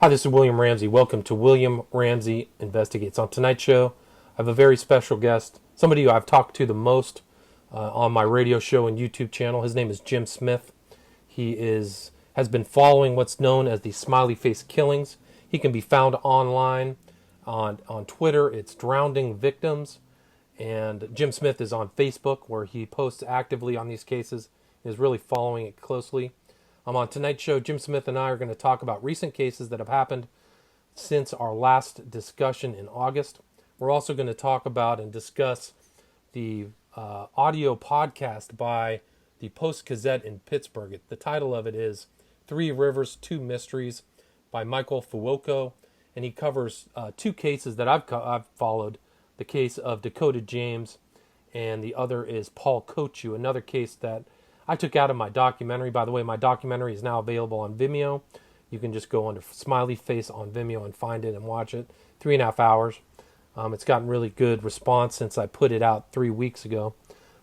Hi, this is William Ramsey. Welcome to William Ramsey Investigates. On tonight's show, I have a very special guest, somebody who I've talked to the most on my radio show and YouTube channel. His name is Jim Smith. Has been following what's known as the Smiley Face Killings. He can be found online on Twitter. It's Drowning Victims. And Jim Smith is on Facebook, where he posts actively on these cases and is really following it closely. On tonight's show, Jim Smith and I are going to talk about recent cases that have happened since our last discussion in August. We're also going to talk about and discuss the audio podcast by the Post-Gazette in Pittsburgh. The title of it is Three Rivers, Two Mysteries by Michael Fuoco, and he covers two cases that I've followed, the case of Dakota James, and the other is Paul Kochu, another case that I took out of my documentary. By the way, my documentary is now available on Vimeo. You can just go under Smiley Face on Vimeo and find it and watch it. 3.5 hours. It's gotten really good response since I put it out 3 weeks ago.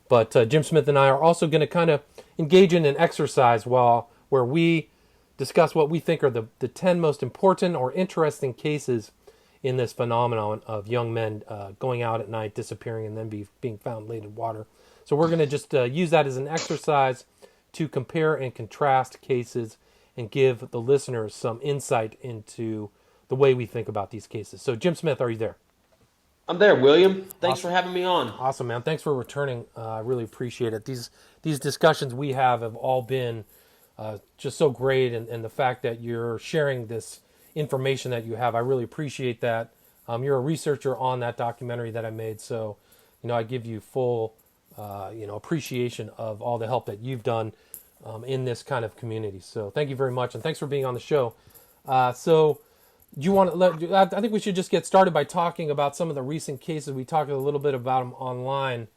But Jim Smith and I are also going to kind of engage in an exercise where we discuss what we think are the 10 most important or interesting cases in this phenomenon of young men going out at night, disappearing, and then being found late in water. So we're going to just use that as an exercise to compare and contrast cases and give the listeners some insight into the way we think about these cases. So Jim Smith, are you there? I'm there, William. Thanks Awesome. for having me on. Awesome, man. Thanks for returning. I really appreciate it. These discussions we have all been just so great, and the fact that you're sharing this information that you have, I really appreciate that. You're a researcher on that documentary that I made, so I give you full appreciation of all the help that you've done in this kind of community. So thank you very much, and thanks for being on the show. So do you want to I think we should just get started by talking about some of the recent cases. We talked a little bit about them online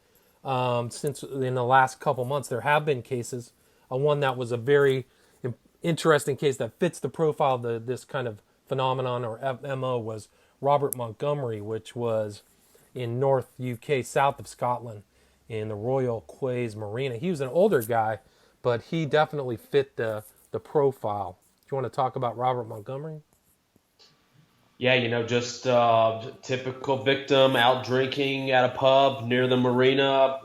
since in the last couple months. There have been cases. One that was a very interesting case that fits the profile of this kind of phenomenon or MO was Robert Montgomery, which was in North UK, south of Scotland, in the Royal Quays Marina. He was an older guy, but he definitely fit the profile. Do you want to talk about Robert Montgomery? Yeah, just typical victim out drinking at a pub near the marina.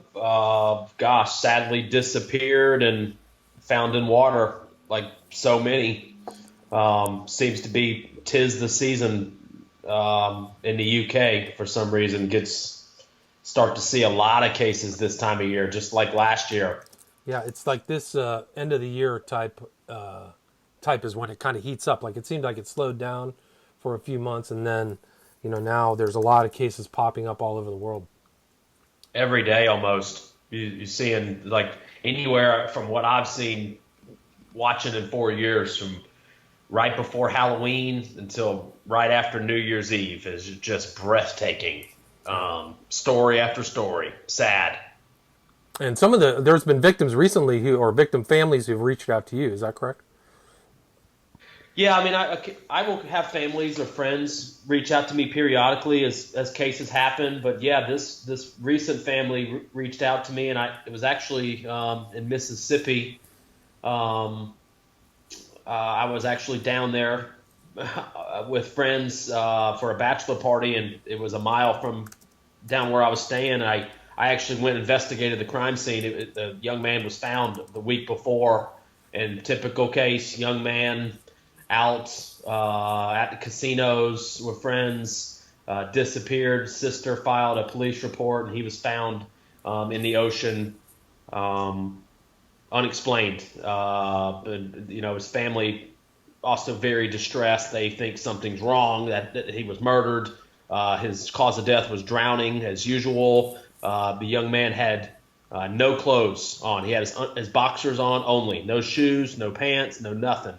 Sadly disappeared and found in water like so many. Seems to be 'tis the season in the UK for some reason. Start to see a lot of cases this time of year, just like last year. Yeah, it's like this end of the year type is when it kind of heats up. Like it seemed like it slowed down for a few months, and then now there's a lot of cases popping up all over the world. Every day almost. You're seeing like anywhere from what I've seen watching in 4 years, from right before Halloween until right after New Year's Eve, is just breathtaking. Story after story. Sad. And there's been victims recently or victim families who've reached out to you. Is that correct? Yeah, I mean, I will have families or friends reach out to me periodically as cases happen. But yeah, this recent family reached out to me, and it was actually in Mississippi. I was actually down there with friends for a bachelor party, and it was a mile from down where I was staying. I actually went and investigated the crime scene. The young man was found the week before, and typical case, young man out at the casinos with friends, disappeared. Sister filed a police report, and he was found in the ocean, unexplained. His family also very distressed. They think something's wrong, that he was murdered. His cause of death was drowning, as usual. The young man had no clothes on. He had his boxers on only. No shoes, no pants, no nothing.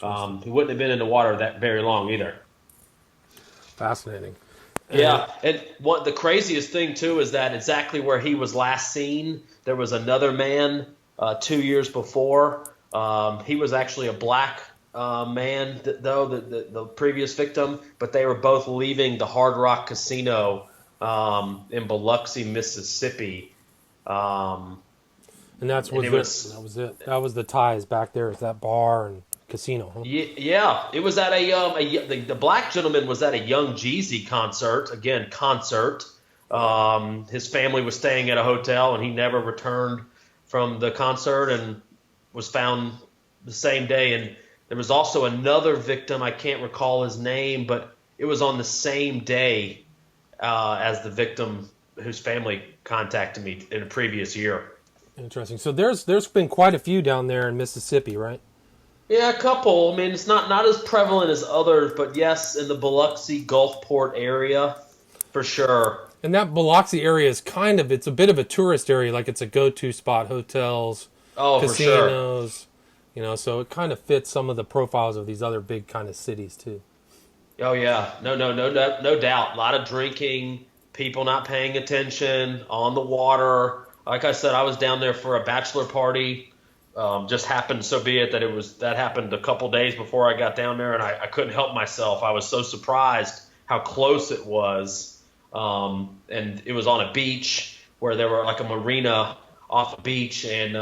He wouldn't have been in the water that very long either. Fascinating. Yeah, and the craziest thing, too, is that exactly where he was last seen, there was another man 2 years before. He was actually a black man, though, the previous victim, but they were both leaving the Hard Rock Casino in Biloxi, Mississippi. And that was it. That was the ties back there. It's that bar and casino. Huh? Yeah, it was at the black gentleman was at a Young Jeezy concert. Again, concert. His family was staying at a hotel, and he never returned from the concert and was found the same day. And there was also another victim. I can't recall his name, but it was on the same day as the victim whose family contacted me in a previous year. Interesting. So there's been quite a few down there in Mississippi, right? Yeah, a couple. I mean, it's not as prevalent as others, but yes, in the Biloxi Gulfport area, for sure. And that Biloxi area is it's a bit of a tourist area, like it's a go-to spot, hotels, Oh, for sure. casinos, so it kind of fits some of the profiles of these other big kind of cities too. Oh yeah, no doubt. A lot of drinking, people not paying attention on the water. Like I said, I was down there for a bachelor party. Just happened so be it that happened a couple days before I got down there, and I couldn't help myself. I was so surprised how close it was, and it was on a beach where there were like a marina off a beach, and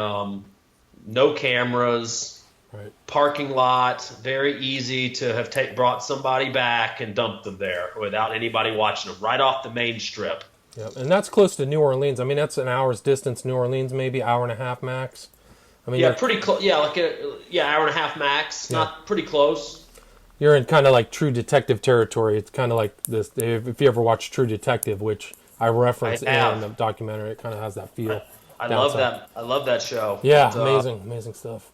no cameras. Right. Parking lot, very easy to have brought somebody back and dumped them there without anybody watching them, right off the main strip. Yeah, and that's close to New Orleans. I mean, that's an hour's distance. New Orleans, maybe hour and a half max. I mean, Yeah, pretty close. Yeah, hour and a half max. Yeah. Not pretty close. You're in kind of like True Detective territory. It's kind of like this. If you ever watch True Detective, which I reference I have. in the documentary, it kind of has that feel. I down love south. that. I love that show. Yeah, But, amazing stuff.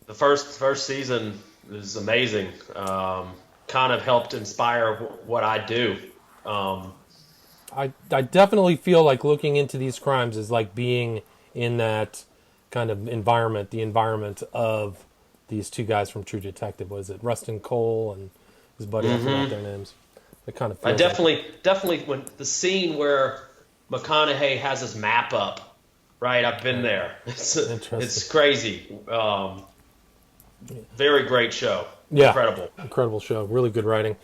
the first season is amazing. Kind of helped inspire what I do. I definitely feel like looking into these crimes is like being in that kind of environment, the environment of these two guys from True Detective. Was it Rustin Cole and his buddy? I forgot their names. It kind of I feels definitely when the scene where McConaughey has his map up, right? I've been there. It's crazy. Very great show. Yeah, incredible show. Really good writing.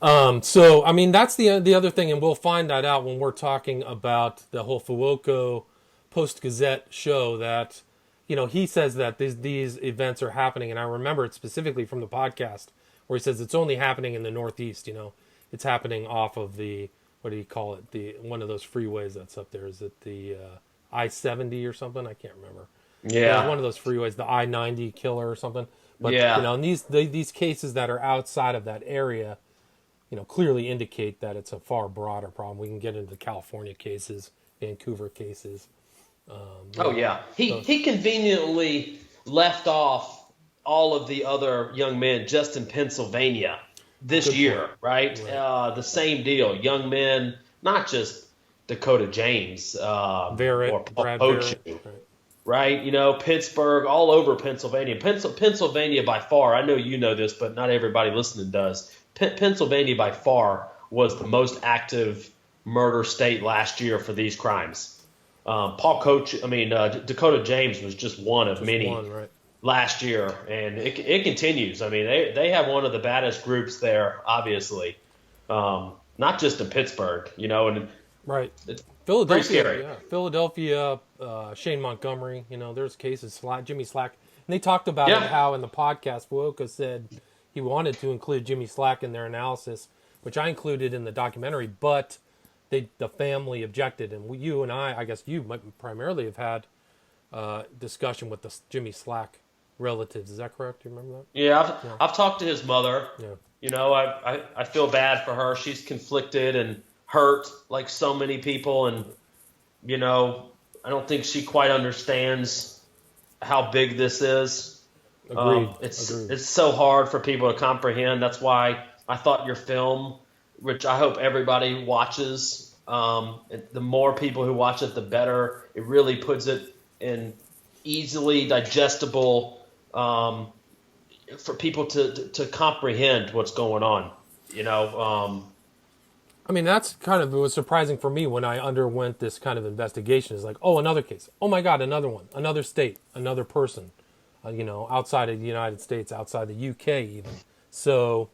So I mean that's the other thing, and we'll find that out when we're talking about the whole Fuoco Post-Gazette show. That he says that these events are happening, and I remember it specifically from the podcast where he says it's only happening in the Northeast. It's happening off of the, what do you call it? The one of those freeways that's up there. Is it the I-70 or something? I can't remember. Yeah. One of those freeways, the I-90 killer or something. But Yeah. and these cases that are outside of that area, clearly indicate that it's a far broader problem. We can get into California cases, Vancouver cases. Oh yeah, he conveniently left off all of the other young men just in Pennsylvania this Good year, point. right? The same deal, young men, not just Dakota James Barrett, or Paul Brad Poach, Barrett. right? Pittsburgh, all over Pennsylvania. Pennsylvania by far, I know you know this, but not everybody listening does. Pennsylvania by far was the most active murder state last year for these crimes. Dakota James was just one of many Right. last year, and it continues. I mean, they have one of the baddest groups there, obviously, not just in Pittsburgh, and Right. it's Philadelphia, pretty scary. yeah. Philadelphia, Shane Montgomery, there's cases, Jimmy Slack. And they talked about Yeah. it, how in the podcast, Fuoco said he wanted to include Jimmy Slack in their analysis, which I included in the documentary, but the family objected. And you and I guess you might primarily have had discussion with the Jimmy Slack relatives. Is that correct? Do you remember that? Yeah, I've talked to his mother. Yeah. I feel bad for her. She's conflicted and hurt like so many people, and I don't think she quite understands how big this is. Agreed. It's so hard for people to comprehend. That's why I thought your film, which I hope everybody watches, the more people who watch it, the better. It really puts it in easily digestible for people to comprehend what's going on. I mean, that's it was surprising for me when I underwent this kind of investigation. It's like, oh, another case. Oh my God, another one. Another state, another person, outside of the United States, outside the UK even. So,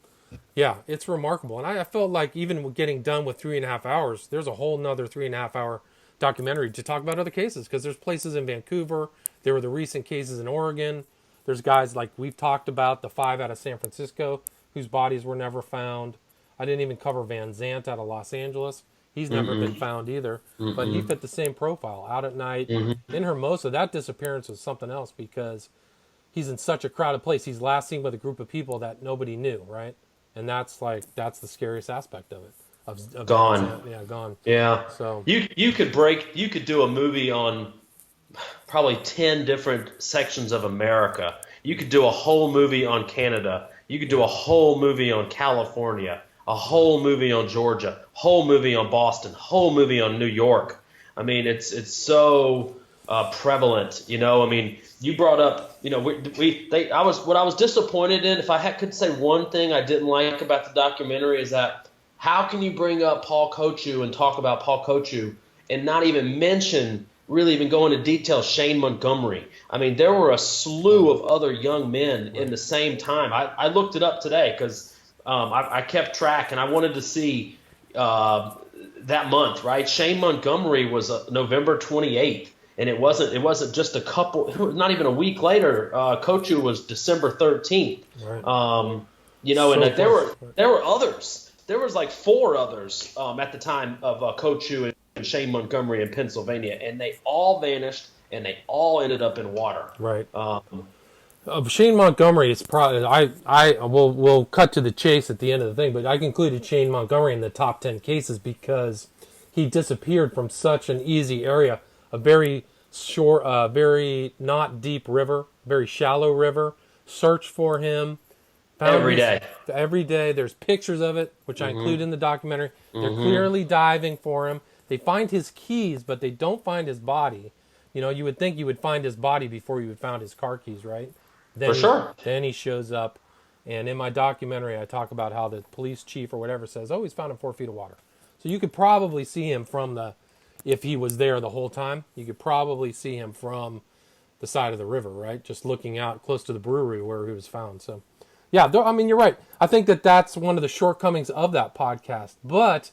yeah, it's remarkable. And I felt like even getting done with 3.5 hours, there's a whole nother 3.5 hour documentary to talk about other cases, because there's places in Vancouver. There were the recent cases in Oregon. There's guys like we've talked about, the 5 out of San Francisco whose bodies were never found. I didn't even cover Van Zant out of Los Angeles. He's never been found either. But he fit the same profile. Out at night in Hermosa, that disappearance was something else because he's in such a crowded place. He's last seen with a group of people that nobody knew, right? And that's the scariest aspect of it. Of Gone. Yeah, gone. Yeah. So you could do a movie on probably 10 different sections of America. You could do a whole movie on Canada. You could do a whole movie on California, a whole movie on Georgia, whole movie on Boston, whole movie on New York. I mean, it's so prevalent, you know. I mean, you brought up, you know, what I was disappointed in. If I could say one thing I didn't like about the documentary is that how can you bring up Paul Kochu and talk about Paul Kochu and not even mention, really even go into detail, Shane Montgomery? I mean, there were a slew of other young men in the same time. I looked it up today because I kept track and I wanted to see that month, right? Shane Montgomery was November 28th, and it wasn't just a couple, not even a week later. Kochu was December 13th. right. You know, So and close. there were others. There was like 4 others at the time of Kochu and Shane Montgomery in Pennsylvania, and they all vanished, and they all ended up in water. Right. Of Shane Montgomery, it's probably we'll cut to the chase at the end of the thing, but I included Shane Montgomery in the top 10 cases because he disappeared from such an easy area, a very short, very not deep river, very shallow river. Searched for him. Every day. Every day. There's pictures of it, which I include in the documentary. They're clearly diving for him. They find his keys, but they don't find his body. You know, you would think you would find his body before you would found his car keys, right? Then Sure. Then he shows up, and in my documentary, I talk about how the police chief or whatever says, "Oh, he's found in 4 feet of water." So you could probably see him if he was there the whole time, you could probably see him from the side of the river, right? Just looking out close to the brewery where he was found. So, yeah, I mean, you're right. I think that's one of the shortcomings of that podcast, but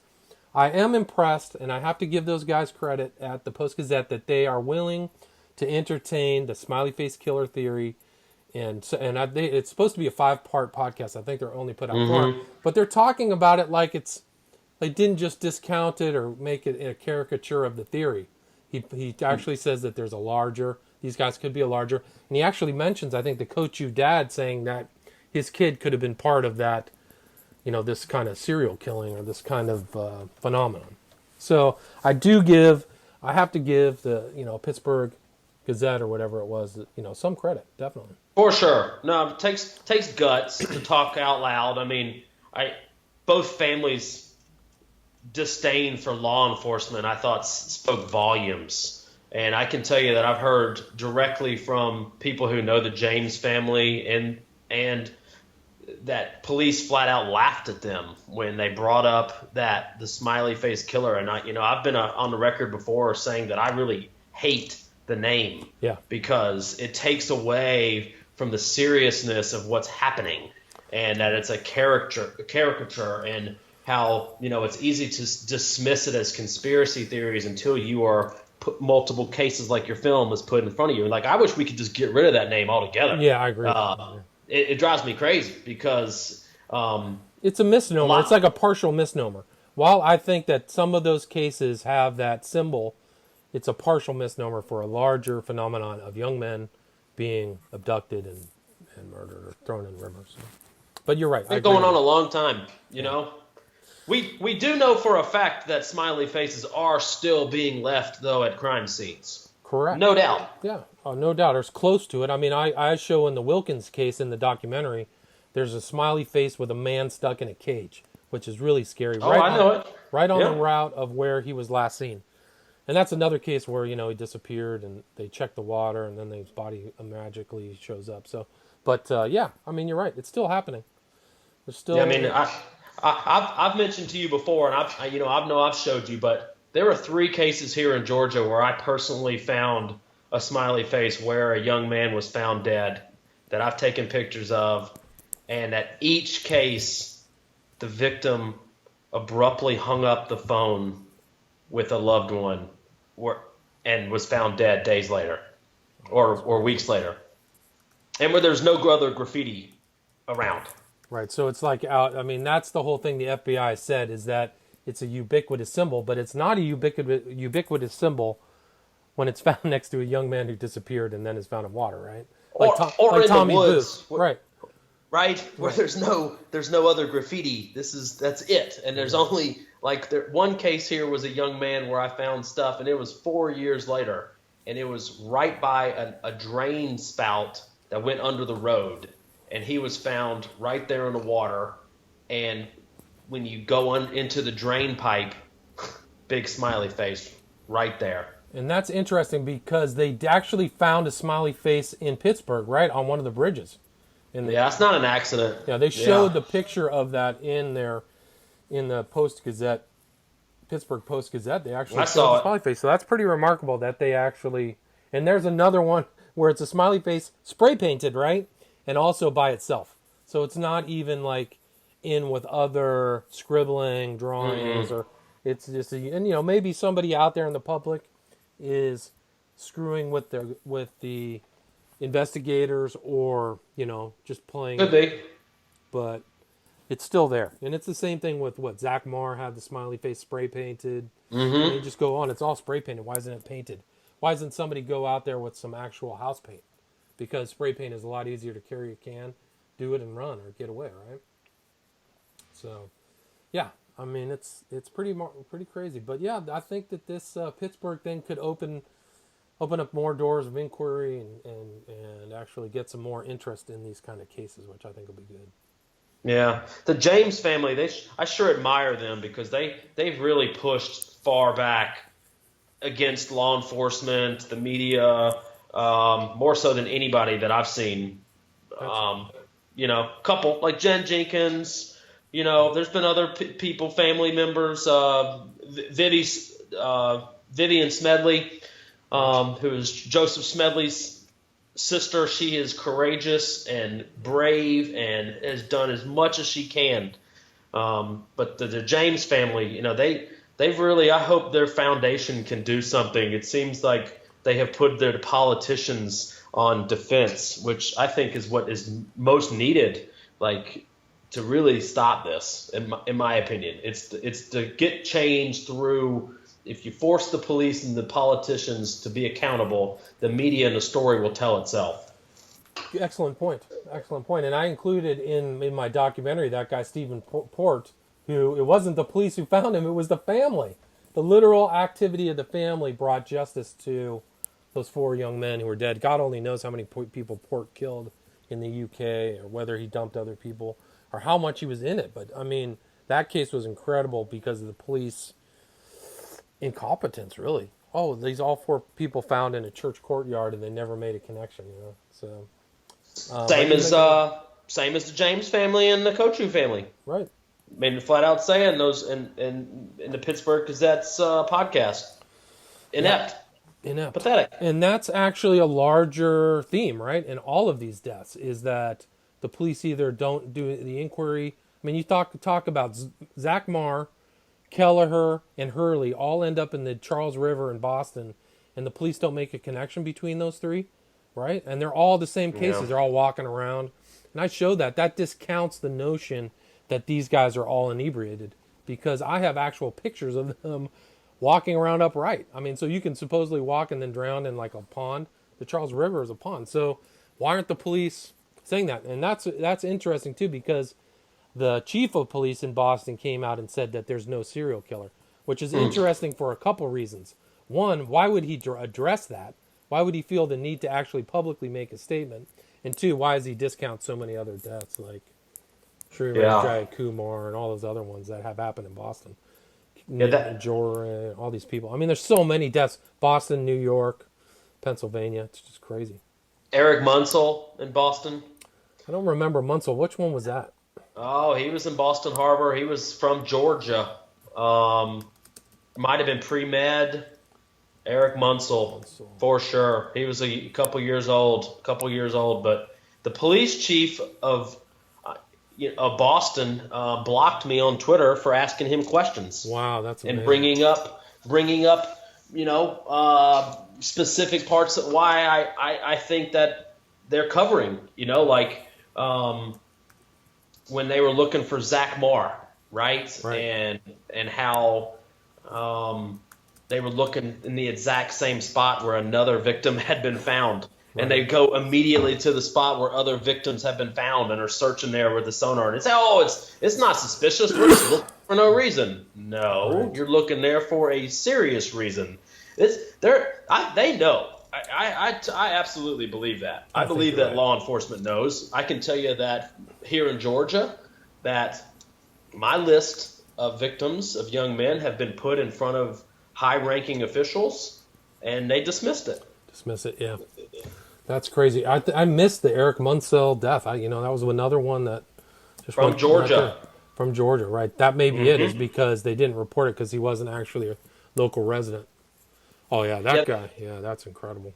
I am impressed, and I have to give those guys credit at the Post-Gazette that they are willing to entertain the Smiley Face Killer theory, and it's supposed to be a 5-part podcast. I think they're only put out 4, but they're talking about it like they didn't just discount it or make it a caricature of the theory. He actually says that these guys could be a larger, and he actually mentions, I think, the Kochu dad saying that his kid could have been part of that, you know, this kind of serial killing or this kind of phenomenon. So I have to give the, you know, Pittsburgh Gazette or whatever it was, you know, some credit, definitely. For sure. No, it takes guts to talk out loud. I mean, both families' disdain for law enforcement, I thought, spoke volumes. And I can tell you that I've heard directly from people who know the James family and that police flat out laughed at them when they brought up the Smiley Face Killer. And I've been on the record before saying that I really hate the name, because it takes away from the seriousness of what's happening, and that it's a caricature, and how, you know, it's easy to dismiss it as conspiracy theories until you are put multiple cases like your film is put in front of you. Like, I wish we could just get rid of that name altogether. Yeah, I agree. It drives me crazy because it's a misnomer. It's like a partial misnomer. While I think that some of those cases have that symbol, it's a partial misnomer for a larger phenomenon of young men being abducted and murdered or thrown in rivers. But you're right. It's been going on a long time, you know. We do know for a fact that smiley faces are still being left, though, at crime scenes. Correct. No doubt. Yeah, no doubt. It's close to it. I mean, I show in the Wilkins case in the documentary, there's a smiley face with a man stuck in a cage, which is really scary. Oh, I know it. Right on the route of where he was last seen. And that's another case where, you know, he disappeared and they checked the water and then his body magically shows up. So, but yeah, I mean, you're right. It's still happening. There's still. Yeah, I mean, I've mentioned to you before, and I've showed you, but there were 3 cases here in Georgia where I personally found a smiley face where a young man was found dead that I've taken pictures of, and at each case, the victim abruptly hung up the phone with a loved one and was found dead days later or weeks later. and where there's no other graffiti around. Right. So it's like out. I mean, that's the whole thing the FBI said is that it's a ubiquitous symbol, but it's not a ubiquitous symbol when it's found next to a young man who disappeared and then is found in water. Right. Or Like in Tommy the Booth. woods, Right. right? Where Right. there's no other graffiti. That's it. And there's only like one case here was a young man where I found stuff, and it was 4 years later, and it was right by a drain spout that went under the road, and he was found right there in the water. And when you go into the drain pipe, big smiley face right there. And that's interesting because they actually found a smiley face in Pittsburgh, right on one of the bridges. Yeah, it's not an accident. Yeah, they showed the picture of that in the Post Gazette, Pittsburgh Post Gazette. They actually showed the smiley face. So that's pretty remarkable that they actually. And there's another one where it's a smiley face spray painted, right, and also by itself. So it's not even like in with other scribbling drawings or it's just and maybe somebody out there in the public is screwing with the investigators or just playing. Could be. But it's still there, and it's the same thing with what Zach Marr had the smiley face spray painted. And they just go on. It's all spray painted. Why isn't it painted? Why doesn't somebody go out there with some actual house paint? Because spray paint is a lot easier to carry a can, do it and run or get away, right? So, yeah, I mean it's pretty crazy. But yeah, I think that this Pittsburgh thing could open up more doors of inquiry and actually get some more interest in these kind of cases, which I think will be good. Yeah, the James family, I sure admire them because they've really pushed far back against law enforcement, the media, more so than anybody that I've seen. Couple like Jen Jenkins. There's been other people, family members, Vivian Smedley, who is Joseph Smedley's sister. She is courageous and brave and has done as much as she can. But the James family, they've really, I hope their foundation can do something. It seems like they have put their politicians on defense, which I think is what is most needed, like to really stop this, in my opinion. It's to get change through. If you force the police and the politicians to be accountable, the media and the story will tell itself. Excellent point. And I included in my documentary that guy Stephen Port, who it wasn't the police who found him, it was the family. The literal activity of the family brought justice to those 4 young men who were dead. God only knows how many people Port killed in the UK, or whether he dumped other people, or how much he was in it. But I mean, that case was incredible because of the police incompetence, really. Oh, these all 4 people found in a church courtyard, and they never made a connection. So same as the James family and the Kochu family, right? Made flat out saying those in the Pittsburgh Gazette's podcast. Inept, pathetic. And that's actually a larger theme, right? In all of these deaths, is that the police either don't do the inquiry. I mean, you talk about Zach Marr, Kelleher, and Hurley all end up in the Charles River in Boston, and the police don't make a connection between those 3, right? And they're all the same cases. Yeah. They're all walking around. And I show that. That discounts the notion that these guys are all inebriated, because I have actual pictures of them walking around upright. I mean, so you can supposedly walk and then drown in like a pond. The Charles River is a pond. So why aren't the police saying that? And that's interesting, too, because the chief of police in Boston came out and said that there's no serial killer, which is interesting for a couple reasons. One, why would he address that? Why would he feel the need to actually publicly make a statement? And 2, why does he discount so many other deaths like Sri Kumar and all those other ones that have happened in Boston? Jorah, all these people. I mean, there's so many deaths. Boston, New York, Pennsylvania. It's just crazy. Eric Munsell in Boston. I don't remember Munsell. Which one was that? Oh, he was in Boston Harbor. He was from Georgia. Might have been pre-med. Eric Munsell, for sure. He was a couple years old. But the police chief of Boston blocked me on Twitter for asking him questions. Wow, that's amazing. And bringing up specific parts of why I think that they're covering. Like when they were looking for Zach Marr, right? And how they were looking in the exact same spot where another victim had been found. And they go immediately to the spot where other victims have been found and are searching there with the sonar. And they say, "Oh, it's not suspicious. We're just looking for no reason." No, you're looking there for a serious reason. They know. I absolutely believe that. I believe that law enforcement knows. I can tell you that here in Georgia, that my list of victims of young men have been put in front of high-ranking officials, and they dismissed it. Dismiss it, yeah. That's crazy. I missed the Eric Munsell death. That was another one that just from Georgia. From Georgia, right? That may be it. Is because they didn't report it because he wasn't actually a local resident. Oh yeah, that guy. Yeah, that's incredible.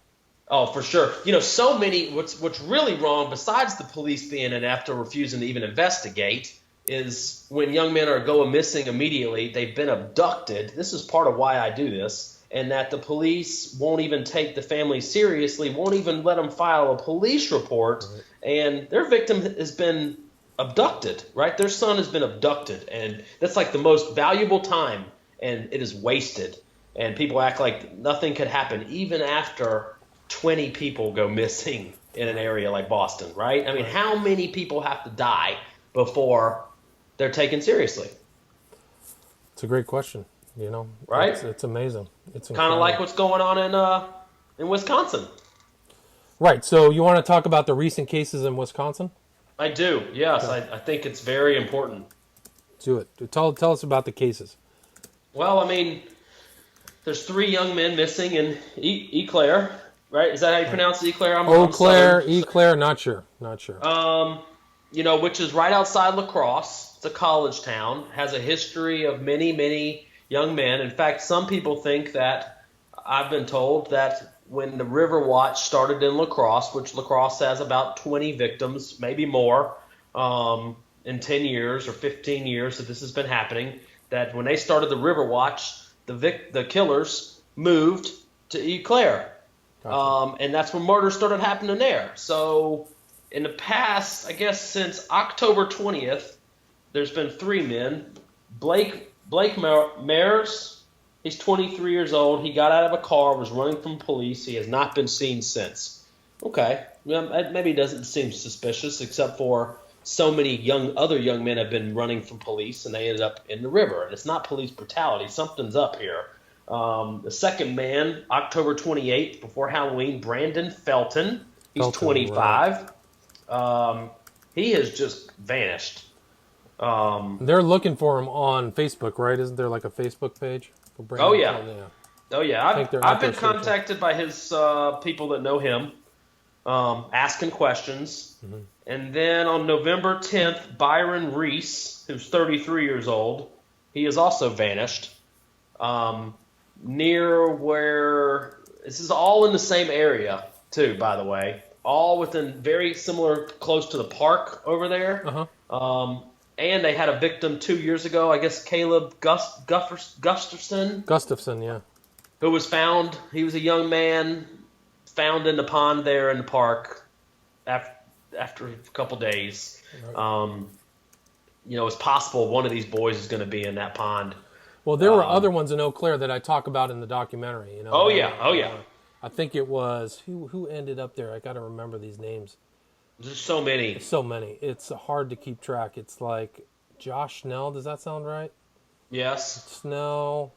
Oh, for sure. So many. What's really wrong, besides the police being inept or refusing to even investigate, is when young men are going missing immediately. They've been abducted. This is part of why I do this. And that the police won't even take the family seriously, won't even let them file a police report, and their victim has been abducted, right? Their son has been abducted, and that's like the most valuable time, and it is wasted. And people act like nothing could happen, even after 20 people go missing in an area like Boston, right? I mean, how many people have to die before they're taken seriously? It's a great question. Right? It's amazing. It's kind of like what's going on in Wisconsin. Right. So you want to talk about the recent cases in Wisconsin? I do. Yes, okay. I think it's very important. Do it. Tell us about the cases. Well, I mean, there's 3 young men missing in Eau Claire, right? Is that how you pronounce it, Eau Claire? Eau Claire, not sure. Which is right outside La Crosse. It's a college town. Has a history of many, many young men. In fact, some people think that, I've been told that when the River Watch started in La Crosse, which La Crosse has about 20 victims, maybe more, in 10 years or 15 years that this has been happening, that when they started the River Watch, the killers moved to Eau Claire. Gotcha. And that's when murders started happening there. So in the past, I guess since October 20th, there's been 3 men. Blake Mares, he's 23 years old. He got out of a car, was running from police. He has not been seen since. Okay, maybe it doesn't seem suspicious, except for so many other young men have been running from police, and they ended up in the river. And it's not police brutality. Something's up here. The second man, October 28th, before Halloween, Brandon Felton. He's 25. Right. He has just vanished. They're looking for him on Facebook, right? Isn't there like a Facebook page for Brandon? Oh yeah. I've been contacted by his people that know him, asking questions. Mm-hmm. And then on November 10th, Byron Reese, who's 33 years old, he has also vanished. Near where this is all in the same area too, by the way, all within very similar, close to the park over there. Uh-huh. And they had a victim 2 years ago, I guess Caleb Gustafson, yeah. Who was found. He was a young man found in the pond there in the park after a couple days. Right. It's possible one of these boys is going to be in that pond. Well, there were other ones in Eau Claire that I talk about in the documentary. Oh yeah. I think it was who ended up there. I got to remember these names. There's so many. It's hard to keep track. It's like Josh Snell. Does that sound right? Yes. Snell.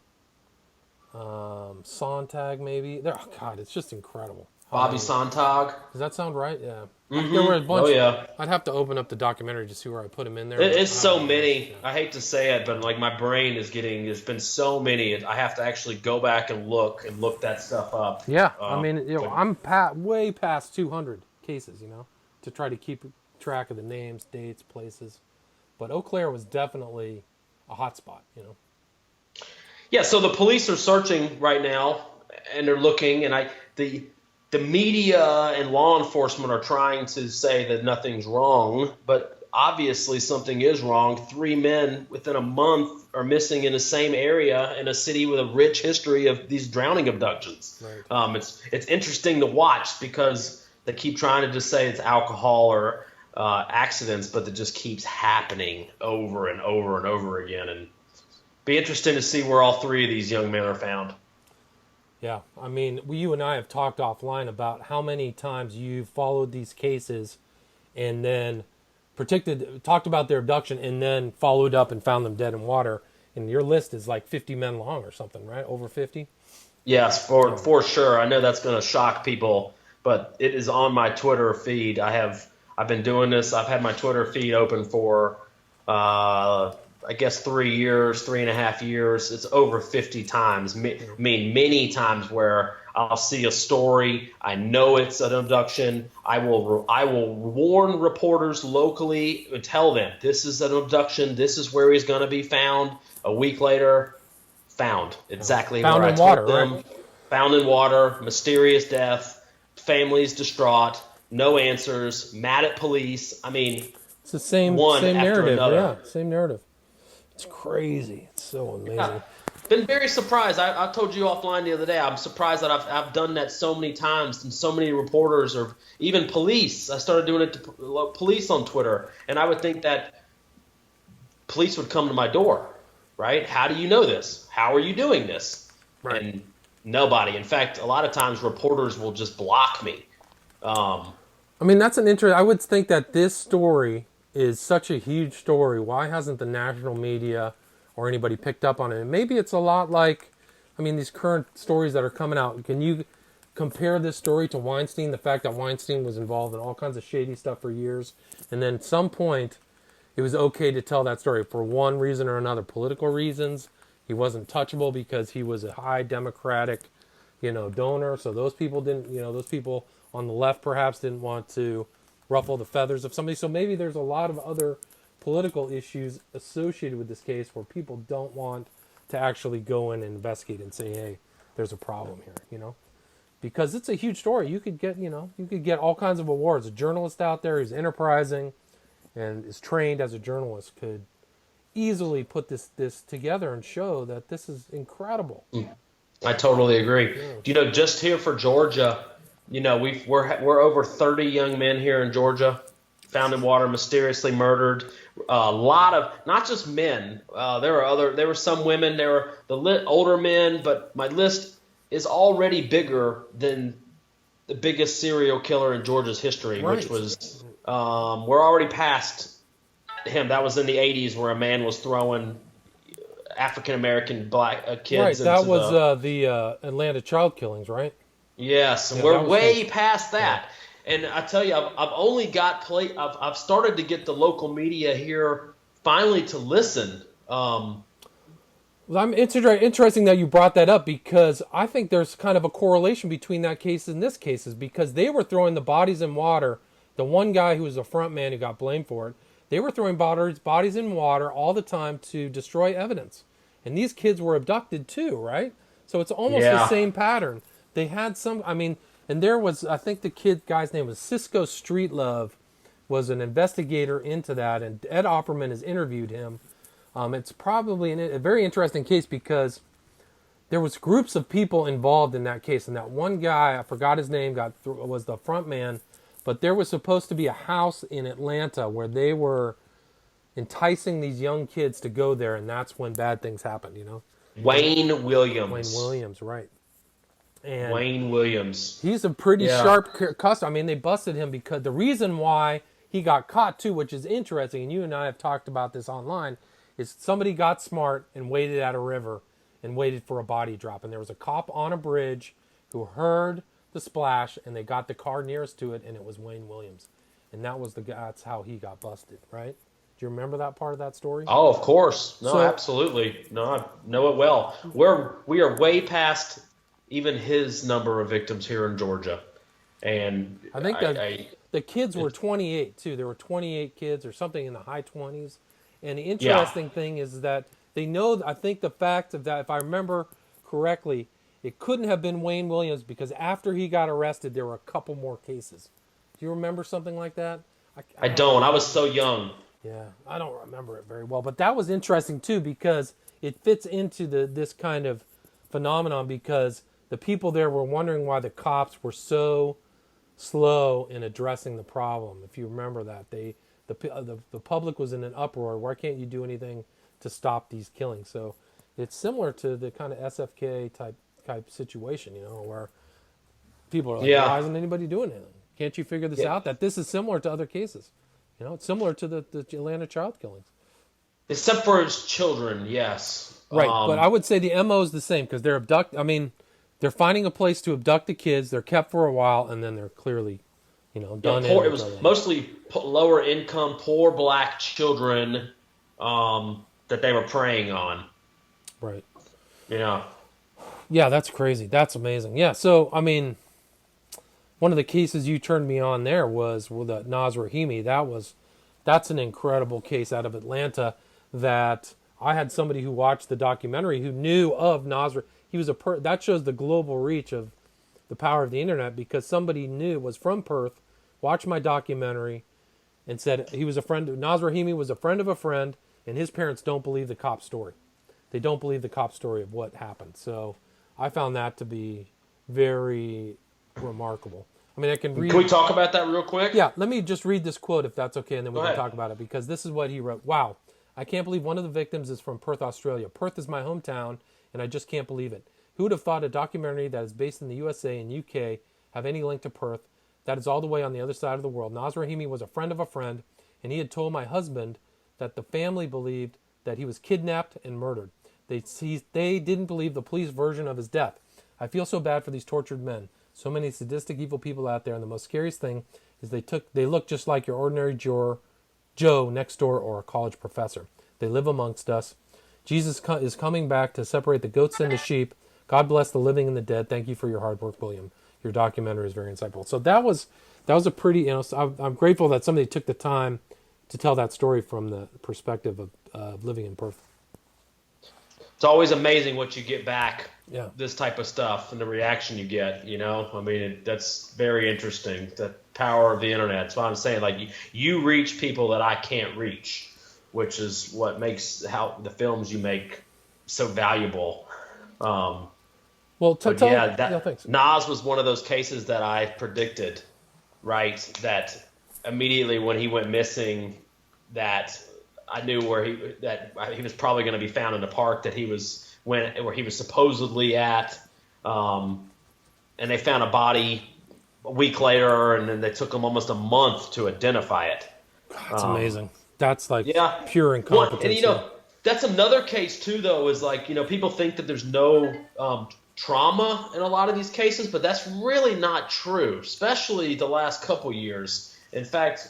Sontag, maybe. God, it's just incredible. Bobby Sontag. Does that sound right? Yeah. Mm-hmm. There were a bunch. Oh, yeah. I'd have to open up the documentary to see where I put them in there. It's so many. Yeah. I hate to say it, but like my brain is getting. There's been so many. I have to actually go back and look that stuff up. Yeah, I'm way past 200 cases. To try to keep track of the names, dates, places. But Eau Claire was definitely a hot spot, Yeah, so the police are searching right now, and they're looking, and the media and law enforcement are trying to say that nothing's wrong, but obviously something is wrong. 3 men within a month are missing in the same area in a city with a rich history of these drowning abductions. Right. It's interesting to watch because They keep trying to just say it's alcohol or accidents, but it just keeps happening over and over and over again. And be interesting to see where all three of these young men are found. Yeah, I mean, you and I have talked offline about how many times you've followed these cases and then talked about their abduction and then followed up and found them dead in water. And your list is like 50 men long or something, right? Over 50? Yes, for sure. I know that's going to shock people, but it is on my Twitter feed. I've been doing this. I've had my Twitter feed open for I guess 3 years, 3.5 years. It's over 50 times. I mean, many times where I'll see a story. I know it's an abduction. I will warn reporters locally and tell them this is an abduction. This is where he's going to be found. A week later, found exactly Found where in I told water, them. right? Found in water, mysterious death, families distraught, no answers, mad at police. I mean, It's the same one same after narrative. another. Yeah, same narrative. It's crazy. It's so amazing. Yeah. Been very surprised. I told you offline the other day. I'm surprised that I've done that so many times, and so many reporters or even police. I started doing it to police on Twitter, and I would think that police would come to my door, right? How do you know this? How are you doing this? Right. And nobody. In fact, a lot of times reporters will just block me. I mean, that's an interesting. I would think that this story is such a huge story. Why hasn't the national media or anybody picked up on it? And maybe it's a lot like, I mean, these current stories that are coming out. Can you compare this story to Weinstein? The fact that Weinstein was involved in all kinds of shady stuff for years, and then at some point, it was okay to tell that story for one reason or another, political reasons. He wasn't touchable because he was a high Democratic, donor. So those people didn't, those people on the left perhaps didn't want to ruffle the feathers of somebody. So maybe there's a lot of other political issues associated with this case where people don't want to actually go in and investigate and say, hey, there's a problem here, because it's a huge story. You could get all kinds of awards. A journalist out there who's enterprising and is trained as a journalist could easily put this together and show that this is incredible. I totally agree. Yeah. Just here for Georgia, we're over 30 young men here in Georgia, found in water, mysteriously murdered. A lot of not just men. There were some women. There were older men, but my list is already bigger than the biggest serial killer in Georgia's history, right. Which was we're already past him. That was in the 80s, where a man was throwing African American black kids. Right, that was the Atlanta child killings, right? Yes, and we're way past that. Yeah. And I tell you, I've only got I've started to get the local media here finally to listen. It's interesting that you brought that up, because I think there's kind of a correlation between that case and this case, because they were throwing the bodies in water. The one guy who was a front man who got blamed for it, they were throwing bodies in water all the time to destroy evidence. And these kids were abducted too, right? So it's almost the same pattern. They had and there was, I think the guy's name was Cisco Streetlove, was an investigator into that, and Ed Opperman has interviewed him. It's probably a very interesting case, because there was groups of people involved in that case, and that one guy, I forgot his name, was the front man, but there was supposed to be a house in Atlanta where they were enticing these young kids to go there, and that's when bad things happened, Wayne Williams. Wayne Williams, right. And Wayne Williams. He's a pretty sharp customer. I mean, they busted him because the reason why he got caught too, which is interesting, and you and I have talked about this online, is somebody got smart and waited at a river and waited for a body drop. And there was a cop on a bridge who heard the splash, and they got the car nearest to it, and it was Wayne Williams. And that's how he got busted, right? Do you remember that part of that story? Oh, of course. No, absolutely. No, I know it well. We are way past even his number of victims here in Georgia. And I think the kids were 28 too. There were 28 kids or something in the high 20s. And the interesting thing is that they know, I think the fact of that, if I remember correctly, it couldn't have been Wayne Williams, because after he got arrested, there were a couple more cases. Do you remember something like that? I don't. I was so young. Yeah, I don't remember it very well. But that was interesting too, because it fits into this kind of phenomenon, because the people there were wondering why the cops were so slow in addressing the problem. If you remember that, the public was in an uproar. Why can't you do anything to stop these killings? So it's similar to the kind of SFK type situation, where people are like, Yeah. why isn't anybody doing anything? Can't you figure this Yeah. out? That this is similar to other cases. It's similar to the Atlanta child killings. Except for his children, yes. Right, but I would say the MO is the same because they're finding a place to abduct the kids. They're kept for a while, and then they're clearly, done in. It was mostly lower income, poor black children that they were preying on. Right. Yeah. Yeah, that's crazy. That's amazing. Yeah, so one of the cases you turned me on there was with Naz Rahimi. That's an incredible case out of Atlanta that I had somebody who watched the documentary who knew of Naz. He was that shows the global reach of the power of the internet because somebody was from Perth, watched my documentary, and said he was a friend. Naz Rahimi was a friend of a friend, and his parents don't believe the cop story. They don't believe the cop story of what happened. So I found that to be very remarkable. I mean, I can read. Can we talk about that real quick? Yeah, let me just read this quote if that's okay, and then we Go can ahead. talk about it because this is what he wrote. Wow, I can't believe one of the victims is from Perth, Australia. Perth is my hometown, and I just can't believe it. Who would have thought a documentary that is based in the USA and UK have any link to Perth? That is all the way on the other side of the world. Naz Rahimi was a friend of a friend, and he had told my husband that the family believed that he was kidnapped and murdered. They didn't believe the police version of his death. I feel so bad for these tortured men. So many sadistic, evil people out there, and the most scariest thing is they look just like your ordinary Joe next door or a college professor. They live amongst us. Jesus is coming back to separate the goats and the sheep. God bless the living and the dead. Thank you for your hard work, William. Your documentary is very insightful. So that was a pretty, so I'm grateful that somebody took the time to tell that story from the perspective of living in Perth. It's always amazing what you get back. Yeah. This type of stuff and the reaction you get. I mean, that's very interesting. The power of the internet. That's what I'm saying. Like you reach people that I can't reach, which is what makes how the films you make so valuable. Well, thanks. Nas was one of those cases that I predicted, right? That immediately when he went missing, that I knew where he was probably going to be found in the park that where he was supposedly at, and they found a body a week later, and then they took them almost a month to identify it. That's amazing. That's like Yeah. pure incompetence. And that's another case too, though, is like people think that there's no trauma in a lot of these cases, but that's really not true, especially the last couple years. In fact,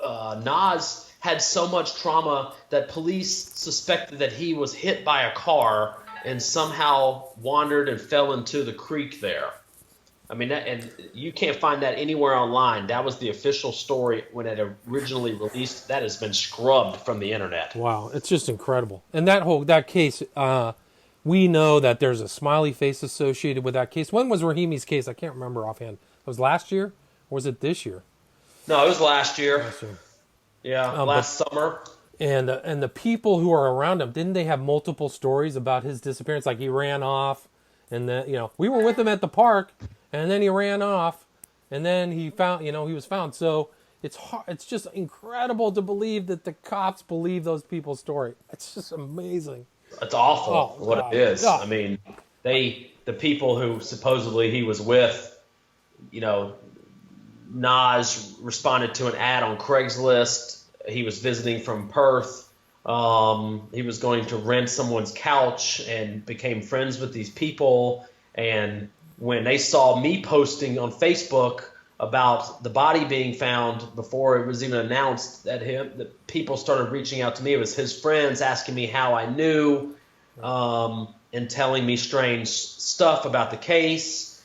Nas had so much trauma that police suspected that he was hit by a car and somehow wandered and fell into the creek there. I mean, and you can't find that anywhere online. That was the official story when it originally released. That has been scrubbed from the internet. Wow, it's just incredible. And that case, we know that there's a smiley face associated with that case. When was Rahimi's case? I can't remember offhand. It was last year, or was it this year? No, it was last year. Last year. Yeah, last summer. And the people who are around him, didn't they have multiple stories about his disappearance? Like he ran off, and then we were with him at the park, and then he ran off, and then he was found. So it's hard, it's just incredible to believe that the cops believe those people's story. It's just amazing. It's awful what it is. God. I mean, the people who supposedly he was with, Nas responded to an ad on Craigslist. He was visiting from Perth. He was going to rent someone's couch and became friends with these people. And when they saw me posting on Facebook about the body being found before it was even announced the people started reaching out to me. It was his friends asking me how I knew, and telling me strange stuff about the case.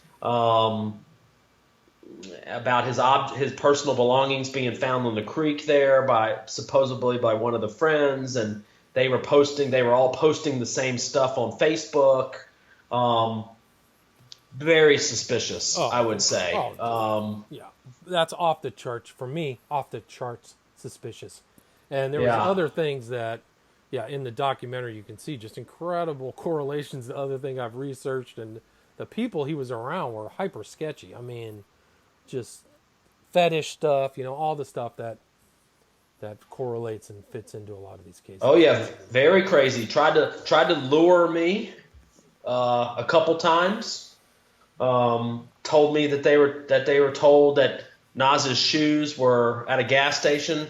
About his personal belongings being found in the creek there supposedly by one of the friends, and they were all posting the same stuff on Facebook. Very suspicious, I would say. Yeah, that's off the charts for me. Off the charts suspicious. And there was other things that, in the documentary you can see just incredible correlations to other things I've researched, and the people he was around were hyper sketchy. I mean, just fetish stuff, all the stuff that correlates and fits into a lot of these cases. Oh yeah, very crazy. Tried to lure me a couple times. Told me that they were told that Nas's shoes were at a gas station.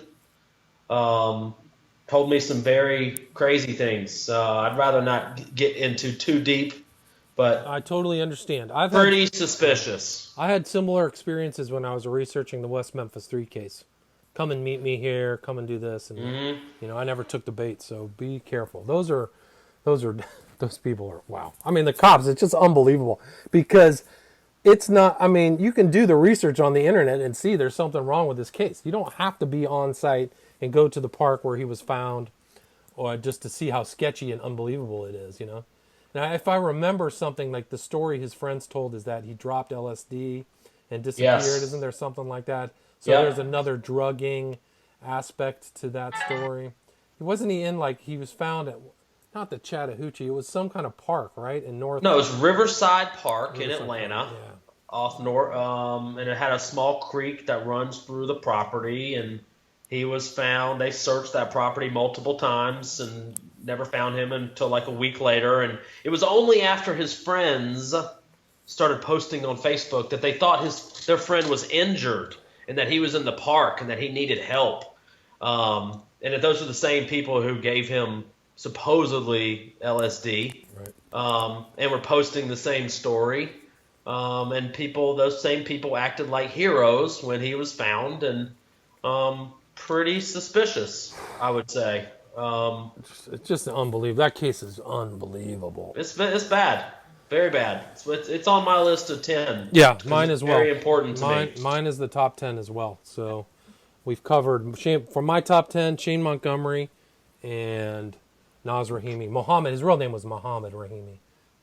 Told me some very crazy things. I'd rather not get into too deep, but I totally understand. pretty suspicious. I had similar experiences when I was researching the West Memphis 3 case. Come and meet me here, come and do this, and I never took the bait, so be careful. Those people are wow. I mean, the cops, it's just unbelievable because it's not, I mean, you can do the research on the internet and see there's something wrong with this case. You don't have to be on site and go to the park where he was found or just to see how sketchy and unbelievable it is, Now, if I remember something like the story his friends told is that he dropped LSD and disappeared. Yes. Isn't there something like that? So Yep. there's another drugging aspect to that story. Wasn't he in, he was found at, not the Chattahoochee, it was some kind of park, right? In North. No, it was Riverside Park in Riverside Atlanta, Park, yeah. off north, and it had a small creek that runs through the property, and he was found. They searched that property multiple times and never found him until a week later. And it was only after his friends started posting on Facebook that they thought their friend was injured and that he was in the park and that he needed help. And that those are the same people who gave him supposedly LSD, Right. and were posting the same story. And those same people acted like heroes when he was found, and pretty suspicious, I would say. It's just unbelievable. That case is unbelievable. It's bad, very bad. It's on my list of 10. Yeah, mine as well. Very important to me. Mine is the top 10 as well. So we've covered, for my top 10, Shane Montgomery and Naz Rahimi. Mohammed, his real name was Mohammed Rahimi.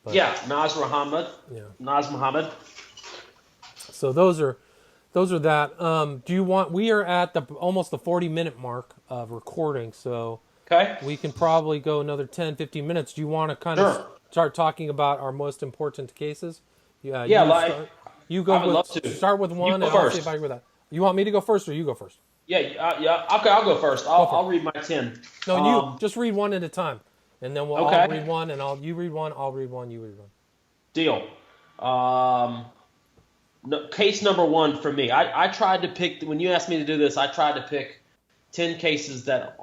But, Yeah, Naz Muhammad. So those are that. We are at almost the 40-minute mark of recording, so Okay. we can probably go another 10, 15 minutes. Do you want to kind Sure. of start talking about our most important cases? Yeah, You go. I would love to. Start with one, You and go I'll first. see if I agree with that. You want me to go first, or you go first? Yeah. Okay, I'll go first. I'll read my 10. No, you just read one at a time, and then I'll Okay. read one, and you read one, I'll read one, you read one. Deal. Case number 1 for me. I tried to pick, when you asked me to do this, I tried to pick 10 cases that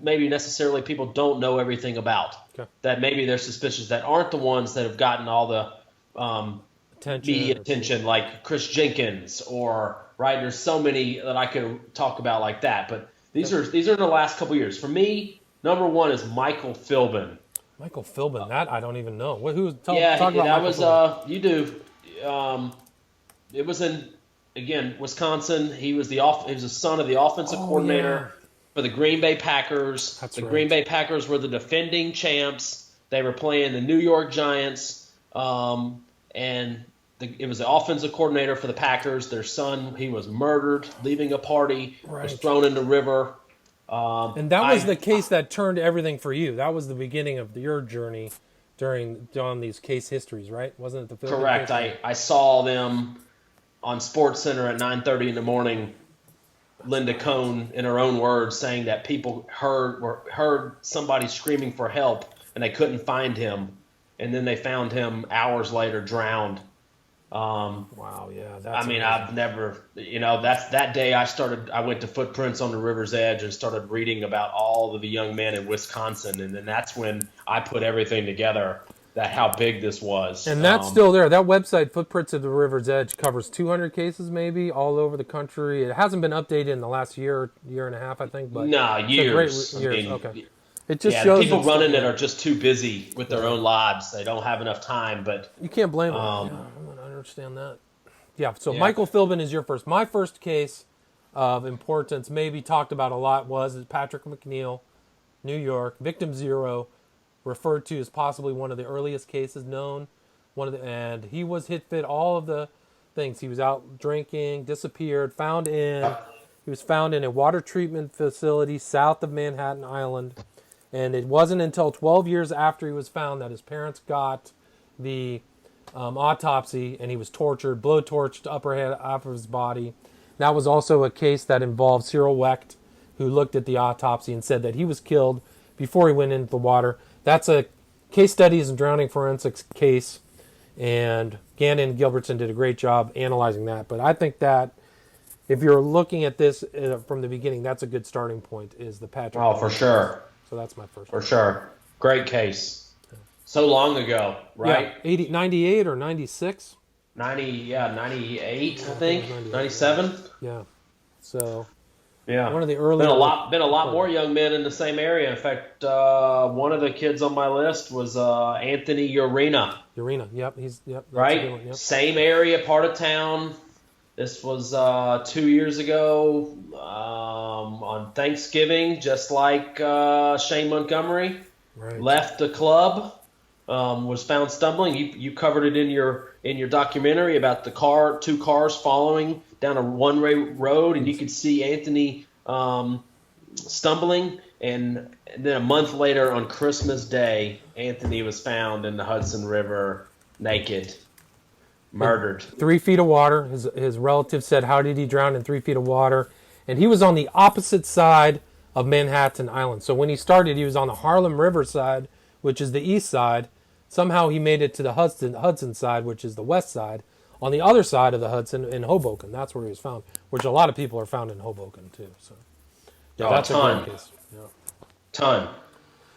maybe necessarily people don't know everything about. Okay. That maybe they're suspicious, that aren't the ones that have gotten all the media attention, like Chris Jenkins, or right. There's so many that I could talk about like that, but these are the last couple years. For me, number 1 is Michael Philbin. Michael Philbin, that I don't even know. Talk about that Michael was Philbin. you do. It was in, again, Wisconsin. He was the son of the offensive coordinator for the Green Bay Packers. That's the right. Green Bay Packers were the defending champs. They were playing the New York Giants, and it was the offensive coordinator for the Packers. Their son, he was murdered leaving a party, was Right. thrown in the river. And that was the case that turned everything for you. That was the beginning of your journey on these case histories, right? Wasn't it the Philbin Correct. case? I saw them on SportsCenter at 9:30 in the morning. Linda Cohn, in her own words, saying that people heard somebody screaming for help and they couldn't find him, and then they found him hours later drowned. Wow, yeah. That's I mean, amazing. I've never, that's that day I went to Footprints on the River's Edge and started reading about all of the young men in Wisconsin, and then that's when I put everything together, that how big this was. And that's still there. That website, Footprints of the River's Edge, covers 200 cases maybe all over the country. It hasn't been updated in the last year and a half, I think. But No, it's a years. great years. I mean, Okay. It just the shows people it's running still it are just too busy with their own lives. They don't have enough time. But You can't blame them. I understand that. Yeah, so Yeah. Michael Philbin is your first. My first case of importance, maybe talked about a lot, was Patrick McNeil, New York, victim 0, referred to as possibly one of the earliest cases known. And he was fit all of the things. He was out drinking, disappeared, he was found in a water treatment facility south of Manhattan Island. And it wasn't until 12 years after he was found that his parents got the autopsy, and he was tortured, blowtorched upper head off of his body. That was also a case that involved Cyril Wecht, who looked at the autopsy and said that he was killed before he went into the water. That's a case studies and drowning forensics case, and Gannon and Gilbertson did a great job analyzing that. But I think that if you're looking at this from the beginning, that's a good starting point, is the Patrick. Oh, for sure. So that's my first For one. sure. Great case. So long ago, right? Yeah, 98 or 96? 98, I think. 97. Yeah. So Yeah. one of the early Been a lot more young men in the same area. In fact, one of the kids on my list was Anthony Urena. Urena, yep, that's a good Right? one, yep. Same area, part of town. This was 2 years ago on Thanksgiving, just like Shane Montgomery. Right. Left the club, was found stumbling. You covered it in your documentary about the two cars following down a one-way road, and you could see Anthony stumbling. And then a month later, on Christmas Day, Anthony was found in the Hudson River, naked, murdered. 3 feet of water. His relatives said, how did he drown in 3 feet of water? And he was on the opposite side of Manhattan Island. So when he started, he was on the Harlem River side, which is the east side. Somehow he made it to the Hudson side, which is the west side. On the other side of the Hudson in Hoboken, that's where he was found, which a lot of people are found in Hoboken too. So yeah, that's a great case. Yeah. Ton.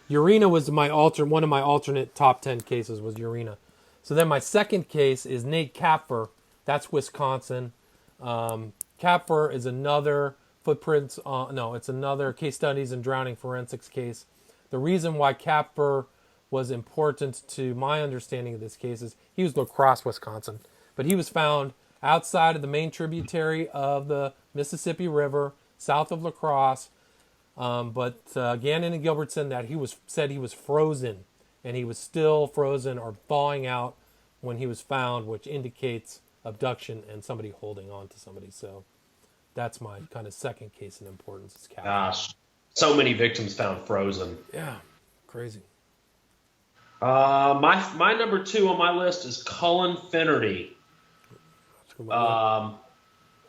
Urena was one of my alternate top 10 cases was Urena. So then my second case is Nate Kapfer. That's Wisconsin. Kapfer is another it's another case studies and drowning forensics case. The reason why Kapfer was important to my understanding of this case is he was La Crosse, Wisconsin, but he was found outside of the main tributary of the Mississippi River, south of La Crosse. But Gannon and Gilbertson said he was frozen, and he was still frozen or thawing out when he was found, which indicates abduction and somebody holding on to somebody. So that's my kind of second case in importance. Is Kapfer. Gosh, so many victims found frozen. Yeah, crazy. My number 2 on my list is Cullen Finnerty.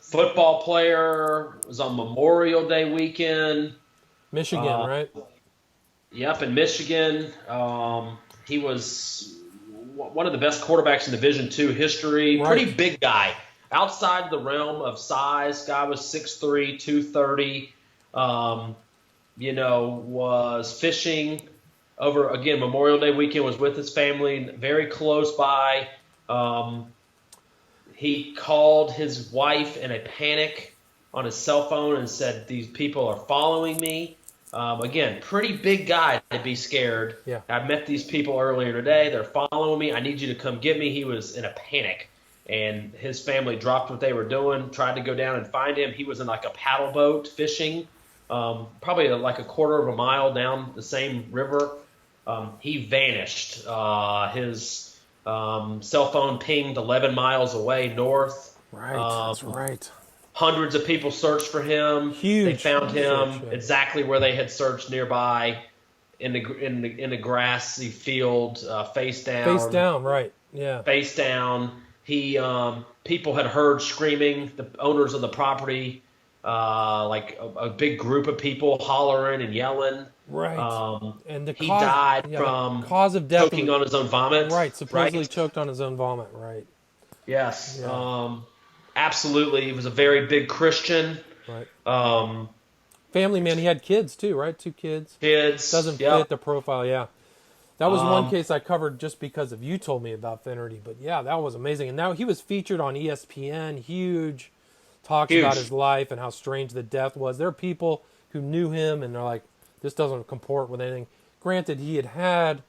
Football player, was on Memorial Day weekend. Michigan, right? Yep, in Michigan. He was one of the best quarterbacks in Division II history. Right. Pretty big guy. Outside the realm of size, guy was 6'3", 230. Was fishing over, again, Memorial Day weekend, was with his family, very close by. He called his wife in a panic on his cell phone and said, "These people are following me." Again, pretty big guy to be scared. Yeah. I met these people earlier today. They're following me. I need you to come get me. He was in a panic. And his family dropped what they were doing, tried to go down and find him. He was in like a paddle boat fishing, probably like a quarter of a mile down the same river. He vanished. His cell phone pinged 11 miles away north. Right, that's right. Hundreds of people searched for him. Huge. They found him search, yeah. exactly where they had searched nearby, in the grassy field, face down. Face down, right? Yeah. Face down. He people had heard screaming. The owners of the property, like a big group of people hollering and yelling. Right. And he died from the cause of death choking on his own vomit. Right. Supposedly choked on his own vomit. Right. Yes. Yeah. Absolutely. He was a very big Christian. Right. Family man. He had kids too, right? 2 kids. Kids. Doesn't fit the profile. Yeah. That was one case I covered just because of you told me about Finnerty. But yeah, that was amazing. And now he was featured on ESPN. Huge. Talks about his life and how strange the death was. There are people who knew him and they're like, this doesn't comport with anything. Granted, he had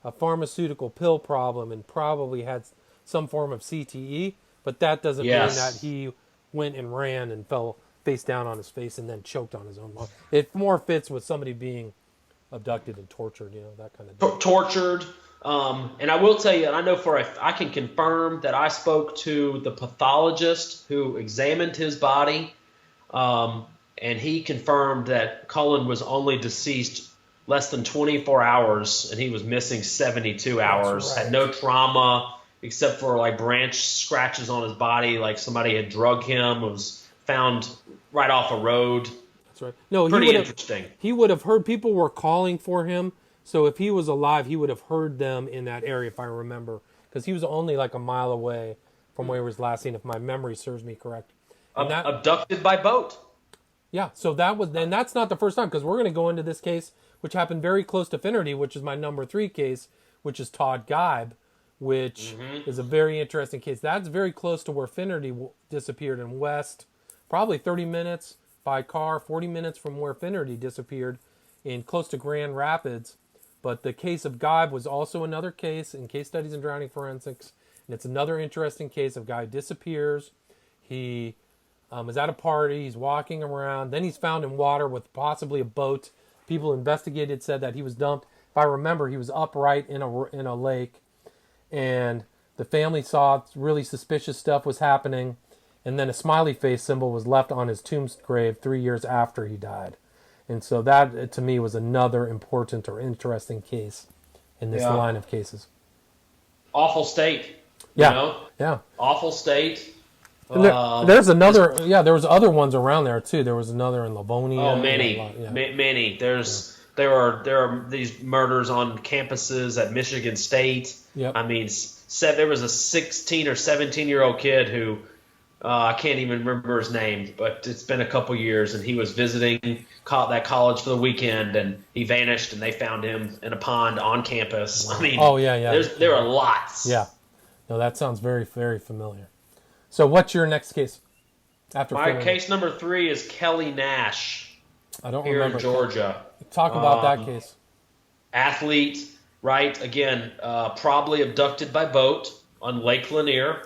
a pharmaceutical pill problem and probably had some form of CTE, but that doesn't mean that he went and ran and fell face down on his face and then choked on his own lung. It more fits with somebody being abducted and tortured, that kind of thing. Tortured. And I will tell you, and I know I can confirm that I spoke to the pathologist who examined his body, and he confirmed that Cullen was only deceased less than 24 hours, and he was missing 72 hours. Right. Had no trauma. except for like branch scratches on his body, like somebody had drugged him. Was found right off a road. That's right. No, Pretty interesting. He would have heard people were calling for him. So if he was alive, he would have heard them in that area, if I remember, because he was only like a mile away from where he was last seen, if my memory serves me correct. And Abducted by boat. Yeah, so that's not the first time, because we're going to go into this case, which happened very close to Finnerty, which is my number 3 case, which is Todd Geib, which is a very interesting case. That's very close to where Finnerty disappeared in West, probably 30 minutes by car, 40 minutes from where Finnerty disappeared, in close to Grand Rapids. But the case of Geib was also another case in Case Studies in Drowning Forensics, and it's another interesting case of a guy who disappears. He is at a party, he's walking around, then he's found in water with possibly a boat. People investigated said that he was dumped. If I remember, he was upright in a lake, and the family saw really suspicious stuff was happening, and then a smiley face symbol was left on his tomb grave 3 years after he died. And so that, to me, was another important or interesting case in this line of cases. Awful state. Yeah. You know? Yeah. Awful state. There's another. There was other ones around there too. There was another in Livonia. Oh, many. Many. There are these murders on campuses at Michigan State. Yep. I mean, there was a 16 or 17-year-old kid who I can't even remember his name, but it's been a couple years, and he was visiting that college for the weekend, and he vanished, and they found him in a pond on campus. I mean, there are lots. Yeah. No, that sounds very, very familiar. So what's your next case? My case number 3 is Kelly Nash. I don't here remember. In Georgia. Talk about that case. Athlete, right? Again, probably abducted by boat on Lake Lanier.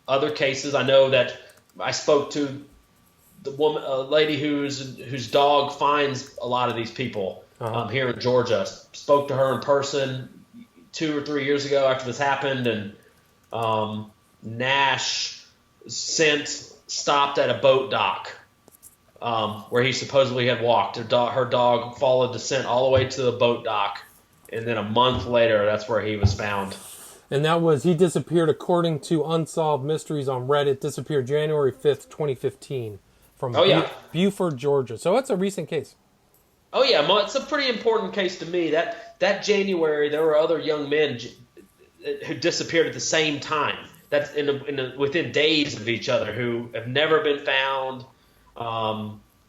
Other cases, I know that I spoke to a lady whose dog finds a lot of these people here in Georgia. Spoke to her in person 2 or 3 years ago after this happened, and Nash stopped at a boat dock where he supposedly had walked. Her dog followed the scent all the way to the boat dock, and then a month later, that's where he was found. And he disappeared, according to Unsolved Mysteries on Reddit, disappeared January 5th, 2015 from Beaufort, Georgia. So it's a recent case. Oh, yeah. It's a pretty important case to me. That January, there were other young men who disappeared at the same time. That's within days of each other, who have never been found.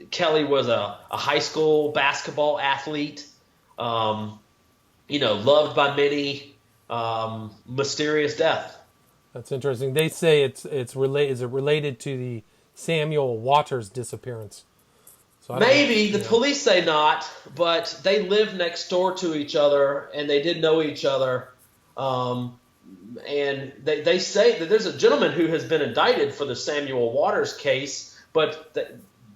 Kelly was a high school basketball athlete, loved by many. Mysterious death. That's interesting. They say it's related to the Samuel Waters disappearance. So maybe the police say not, but they live next door to each other and they did know each other. And they say that there's a gentleman who has been indicted for the Samuel Waters case, but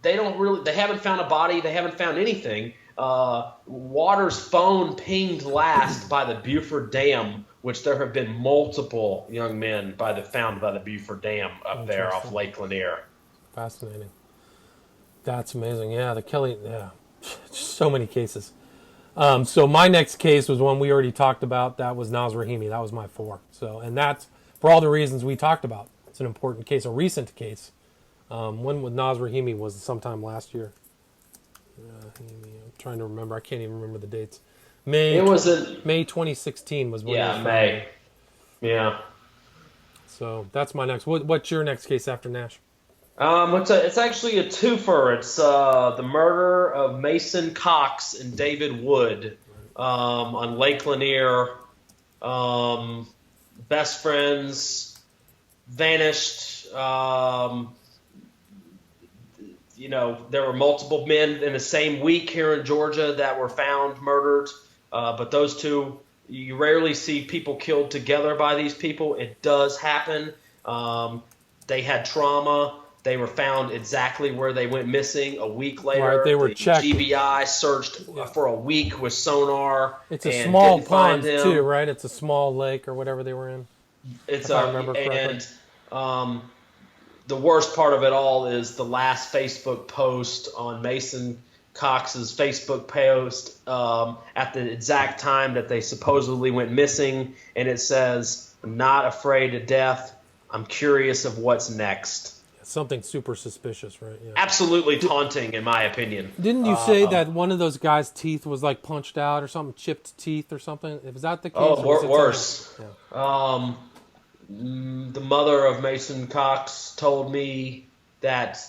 they haven't found a body. They haven't found anything. Waters' phone pinged last by the Beaufort Dam, which there have been multiple young men found by the Beaufort Dam up there off Lake Lanier. Fascinating. That's amazing. Yeah, the Kelly. Yeah, so many cases. So my next case was one we already talked about. That was Naz Rahimi. That was my 4. So, and that's for all the reasons we talked about. It's an important case, a recent case. One with Naz Rahimi was sometime last year. I'm trying to remember. I can't even remember the dates. May 2016 was when it was found. May. Yeah. So that's my next. What's your next case after Nash? It's actually a twofer. It's the murder of Mason Cox and David Wood on Lake Lanier. Best friends, vanished. There were multiple men in the same week here in Georgia that were found murdered. But those two, you rarely see people killed together by these people. It does happen. They had trauma. They were found exactly where they went missing a week later. Right, they were checked. GBI searched for a week with sonar. It's a small pond too, right? It's a small lake or whatever they were in. If I remember correctly. And the worst part of it all is the last Facebook post on Mason Cox's Facebook post at the exact time that they supposedly went missing, and it says, "I'm not afraid of death. I'm curious of what's next." Something super suspicious, right? Yeah. Absolutely taunting, in my opinion. Didn't you say that one of those guys' teeth was like punched out or something, chipped teeth or something? Was that the case? Oh, Or was it worse. Yeah. The mother of Mason Cox told me that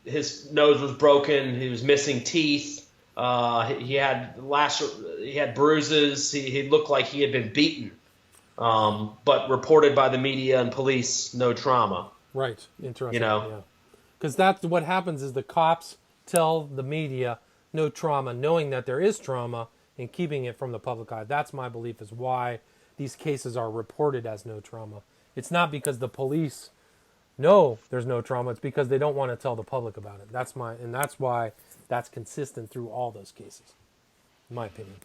his nose was broken. He was missing teeth. He had bruises. He looked like he had been beaten. But reported by the media and police, no trauma. Right. Interesting. You know? Yeah. Because that's what happens is the cops tell the media no trauma, knowing that there is trauma and keeping it from the public eye. That's my belief is why these cases are reported as no trauma. It's not because the police know there's no trauma. It's because they don't want to tell the public about it. That's why that's consistent through all those cases, in my opinion.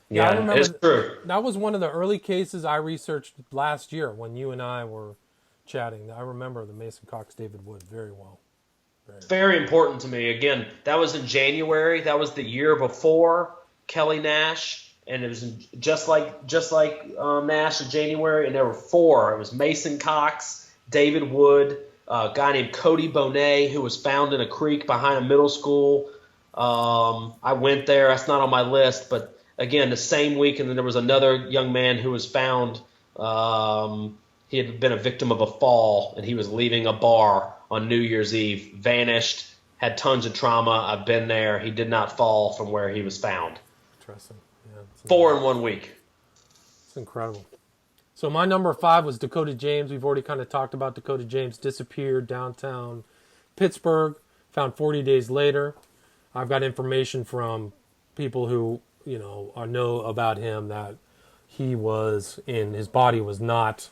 Yeah, I remember it's true. that was one of the early cases I researched last year when you and I were chatting. I remember the Mason Cox David Wood very well. It's very important to me. Again, that was in January. That was the year before Kelly Nash, and it was just like Nash in January. And there were four. It was Mason Cox, David Wood, a guy named Cody Bonet, who was found in a creek behind a middle school. I went there. That's not on my list, but again, the same week, and then there was another young man who was found. He had been a victim of a fall, and he was leaving a bar on New Year's Eve, vanished, had tons of trauma. I've been there. He did not fall from where he was found. Interesting. Yeah, 4 in 1 week. It's incredible. So my number 5 was Dakota James. We've already kind of talked about Dakota James. Disappeared downtown Pittsburgh, found 40 days later. I've got information from people who know about him that he was his body was not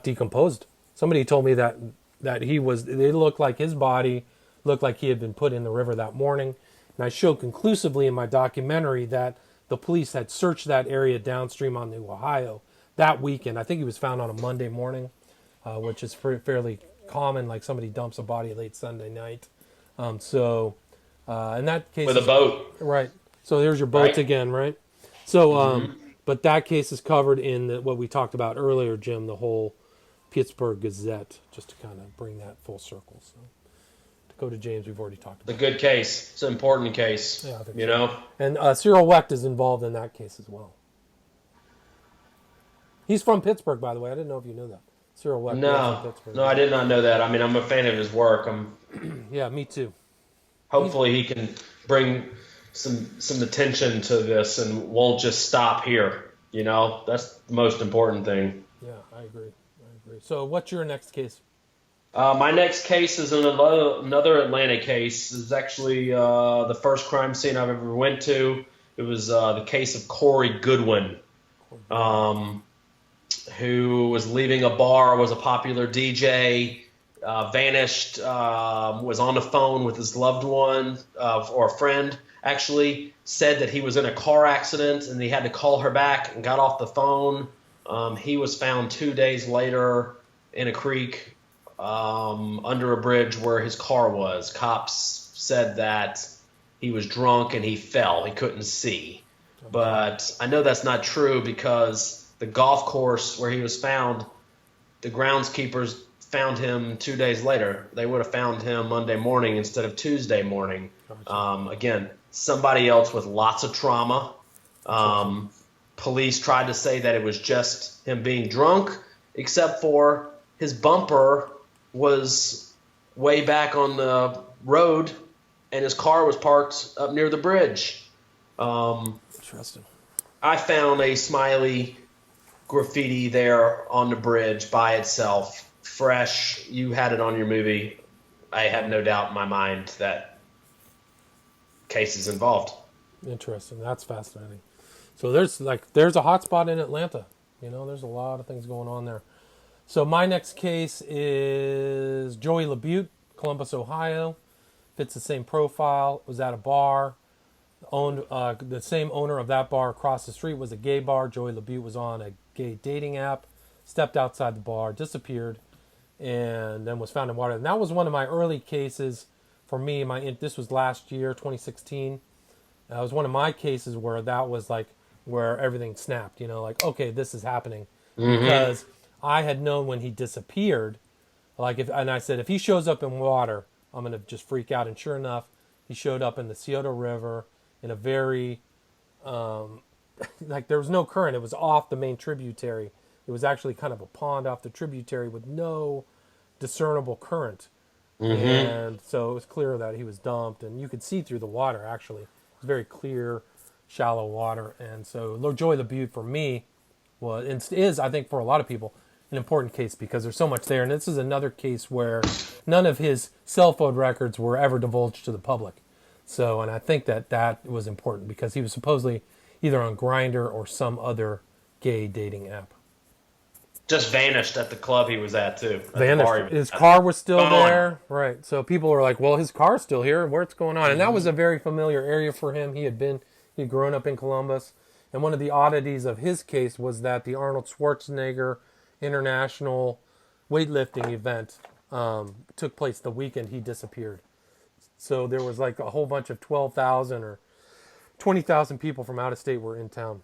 decomposed. Somebody told me that it looked like his body looked like he had been put in the river that morning. And I showed conclusively in my documentary that the police had searched that area downstream on the Ohio that weekend. I think he was found on a Monday morning, which is fairly common, like somebody dumps a body late Sunday night. In that case... With a boat. Right. So there's your boats again, right? So, but that case is covered in what we talked about earlier, Jim, the whole Pittsburgh Gazette, just to kind of bring that full circle. So, Dakota James, we've already talked about. It's a good case. It's an important case. Yeah, I think you so. know? And Cyril Wecht is involved in that case as well. He's from Pittsburgh, by the way. I didn't know if you knew that. Cyril Wecht is from Pittsburgh. No, I did not know that. I mean, I'm a fan of his work. Yeah, me too. Hopefully he can bring some attention to this and won't just stop here. You know, that's the most important thing. Yeah, I agree. So what's your next case? My next case is another Atlanta case. It's actually the first crime scene I've ever went to. It was the case of Corey Goodwin, who was leaving a bar, was a popular DJ, vanished, was on the phone with his loved one or a friend, actually said that he was in a car accident and he had to call her back and got off the phone. He was found 2 days later in a creek under a bridge where his car was. Cops said that he was drunk and he fell. He couldn't see. But I know that's not true because the golf course where he was found, the groundskeepers found him 2 days later. They would have found him Monday morning instead of Tuesday morning. Again, somebody else with lots of trauma. Police tried to say that it was just him being drunk, except for his bumper was way back on the road and his car was parked up near the bridge. Interesting. I found a Smiley graffiti there on the bridge by itself, fresh. You had it on your movie. I have no doubt in my mind that case is involved. Interesting. That's fascinating. So there's a hot spot in Atlanta. There's a lot of things going on there. So my next case is Joey LaBute, Columbus, Ohio. Fits the same profile. Was at a bar. Owned the same owner of that bar across the street was a gay bar. Joey LaBute was on a gay dating app. Stepped outside the bar, disappeared, and then was found in water. And that was one of my early cases for me, this was last year, 2016. It was one of my cases where that was like where everything snapped. Like, okay, this is happening, because I had known when he disappeared. And I said, if he shows up in water, I'm gonna just freak out. And sure enough, he showed up in the Scioto River in a very like there was no current. It was off the main tributary. It was actually kind of a pond off the tributary with no discernible current. And so it was clear that he was dumped, and you could see through the water, actually. It was very clear, shallow water. And so Joy the Butte for me is, I think for a lot of people, an important case because there's so much there. And this is another case where none of his cell phone records were ever divulged to the public. So, and I think that was important because he was supposedly either on Grindr or some other gay dating app. Just vanished at the club he was at, too. Vanished. His car was still there. Right. So people were like, well, his car's still here. What's going on? And that was a very familiar area for him. He'd grown up in Columbus. And one of the oddities of his case was that the Arnold Schwarzenegger International weightlifting event took place the weekend he disappeared. So there was like a whole bunch of 12,000 or 20,000 people from out of state were in town.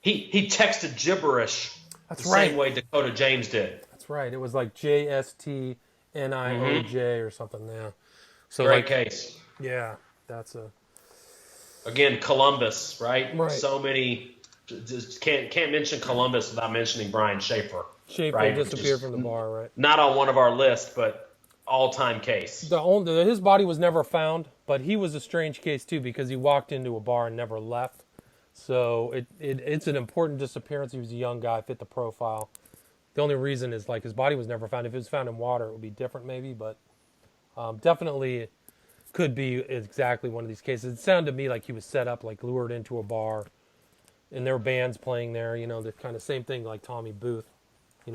He texted gibberish. That's the right. Same way Dakota James did. That's right. It was like JSTNIOJ or something. Yeah. So Great case. Yeah, that's again Columbus, right? Right. So many. Just can't mention Columbus without mentioning Brian Schaefer. Schaefer right? disappeared from the bar, right? Not on one of our lists, but all-time case. His body was never found, but he was a strange case too because he walked into a bar and never left. So it's an important disappearance. He was a young guy, fit the profile. The only reason is like his body was never found. If it was found in water, it would be different maybe, but definitely could be exactly one of these cases. It sounded to me like he was set up, like lured into a bar, and there were bands playing there. The kind of same thing like Tommy Booth.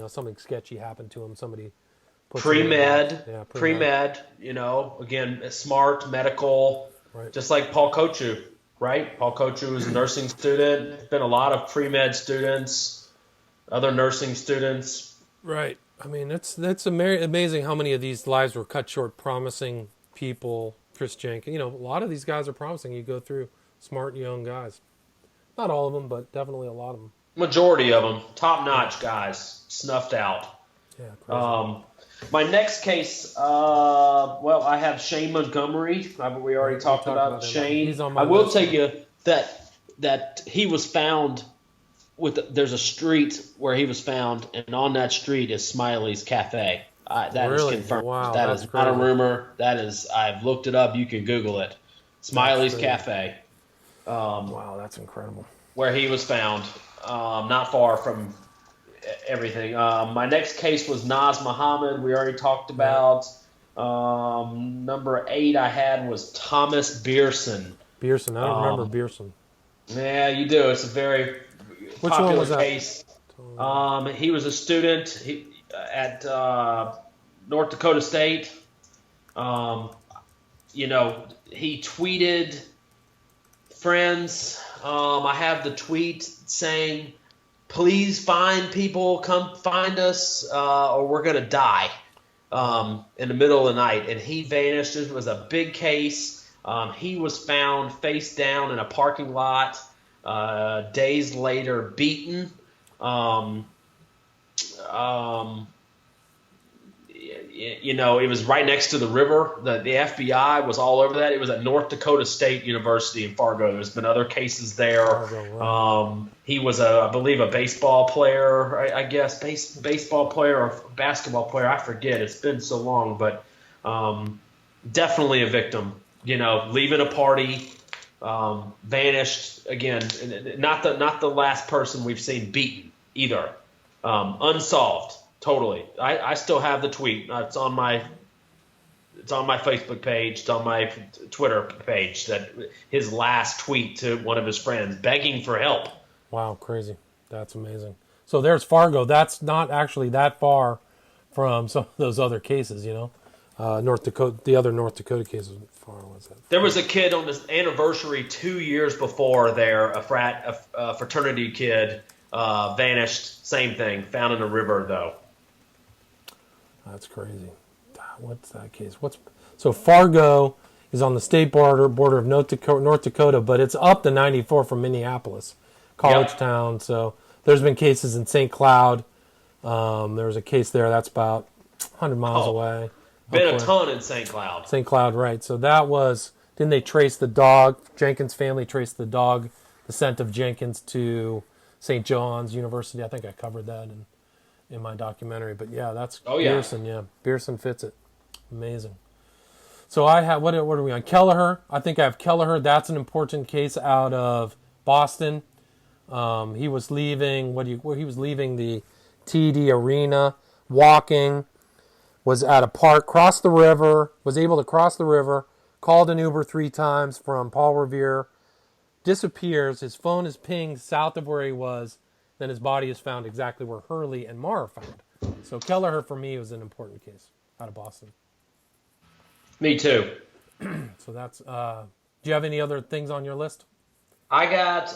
Something sketchy happened to him. Somebody pre-med, yeah, pre-med. Again, smart, medical, right. Just like Paul Kochu. Right? Paul Kochu was a nursing student. There's been a lot of pre-med students, other nursing students. Right. I mean, it's amazing how many of these lives were cut short. Promising people, Chris Jenkins. A lot of these guys are promising. You go through smart young guys. Not all of them, but definitely a lot of them. Majority of them, top-notch guys, snuffed out. Yeah. Crazy. My next case, I have Shane Montgomery. We already talked about Shane. He's on my I will list. tell you that he was found there's a street where he was found, and on that street is Smiley's Cafe. That really? is confirmed. Wow, that that's is not a crazy. rumor. That is, I've looked it up. You can Google it. Smiley's crazy. Cafe. Wow, that's incredible. Where he was found, not far from everything. My next case was Naz Muhammad. We already talked about. Number 8 I had was Thomas Beerson. Beerson, I don't remember Beerson. Yeah, you do. It's a very Which popular one was that? case. He was a student at North Dakota State. He tweeted, friends, I have the tweet saying, please find people, come find us, or we're going to die in the middle of the night. And he vanished. It was a big case. He was found face down in a parking lot, days later beaten. It was right next to the river. The FBI was all over that. It was at North Dakota State University in Fargo. There's been other cases there. He was, I believe, a baseball player, I guess, baseball player or basketball player. I forget. It's been so long, but definitely a victim. Leaving a party, vanished again. Not the last person we've seen beaten either. Unsolved. Totally. I still have the tweet. It's on my Facebook page. It's on my Twitter page. That his last tweet to one of his friends begging for help. Wow, crazy. That's amazing. So there's Fargo. That's not actually that far from some of those other cases, North Dakota. The other North Dakota cases. Far was that? There was a kid on this anniversary 2 years before there. A fraternity kid vanished. Same thing. Found in a river though. That's crazy. what's that case? So Fargo is on the state border of North Dakota, but it's up to 94 from Minneapolis, college Yep. town. So there's been cases in St. Cloud. There was a case there that's about 100 miles Oh, away. been a ton in St. Cloud. St. Cloud, right. So that was, didn't they trace the dog? Jenkins family traced the dog, the scent of Jenkins to St. John's University. I think I covered that in my documentary. But yeah, that's Oh yeah. Beerson. Yeah, Beerson fits it. Amazing. So I have, what are we on? Kelleher. I think I have Kelleher. That's an important case out of Boston. He was leaving, he was leaving the TD Arena, walking, was at a park, crossed the river, was able to cross the river, called an Uber 3 times from Paul Revere, disappears. His phone is pinged south of where he was. Then his body is found exactly where Hurley and Marr found. So Kelleher, for me, was an important case out of Boston. Me too. So that's, do you have any other things on your list? I got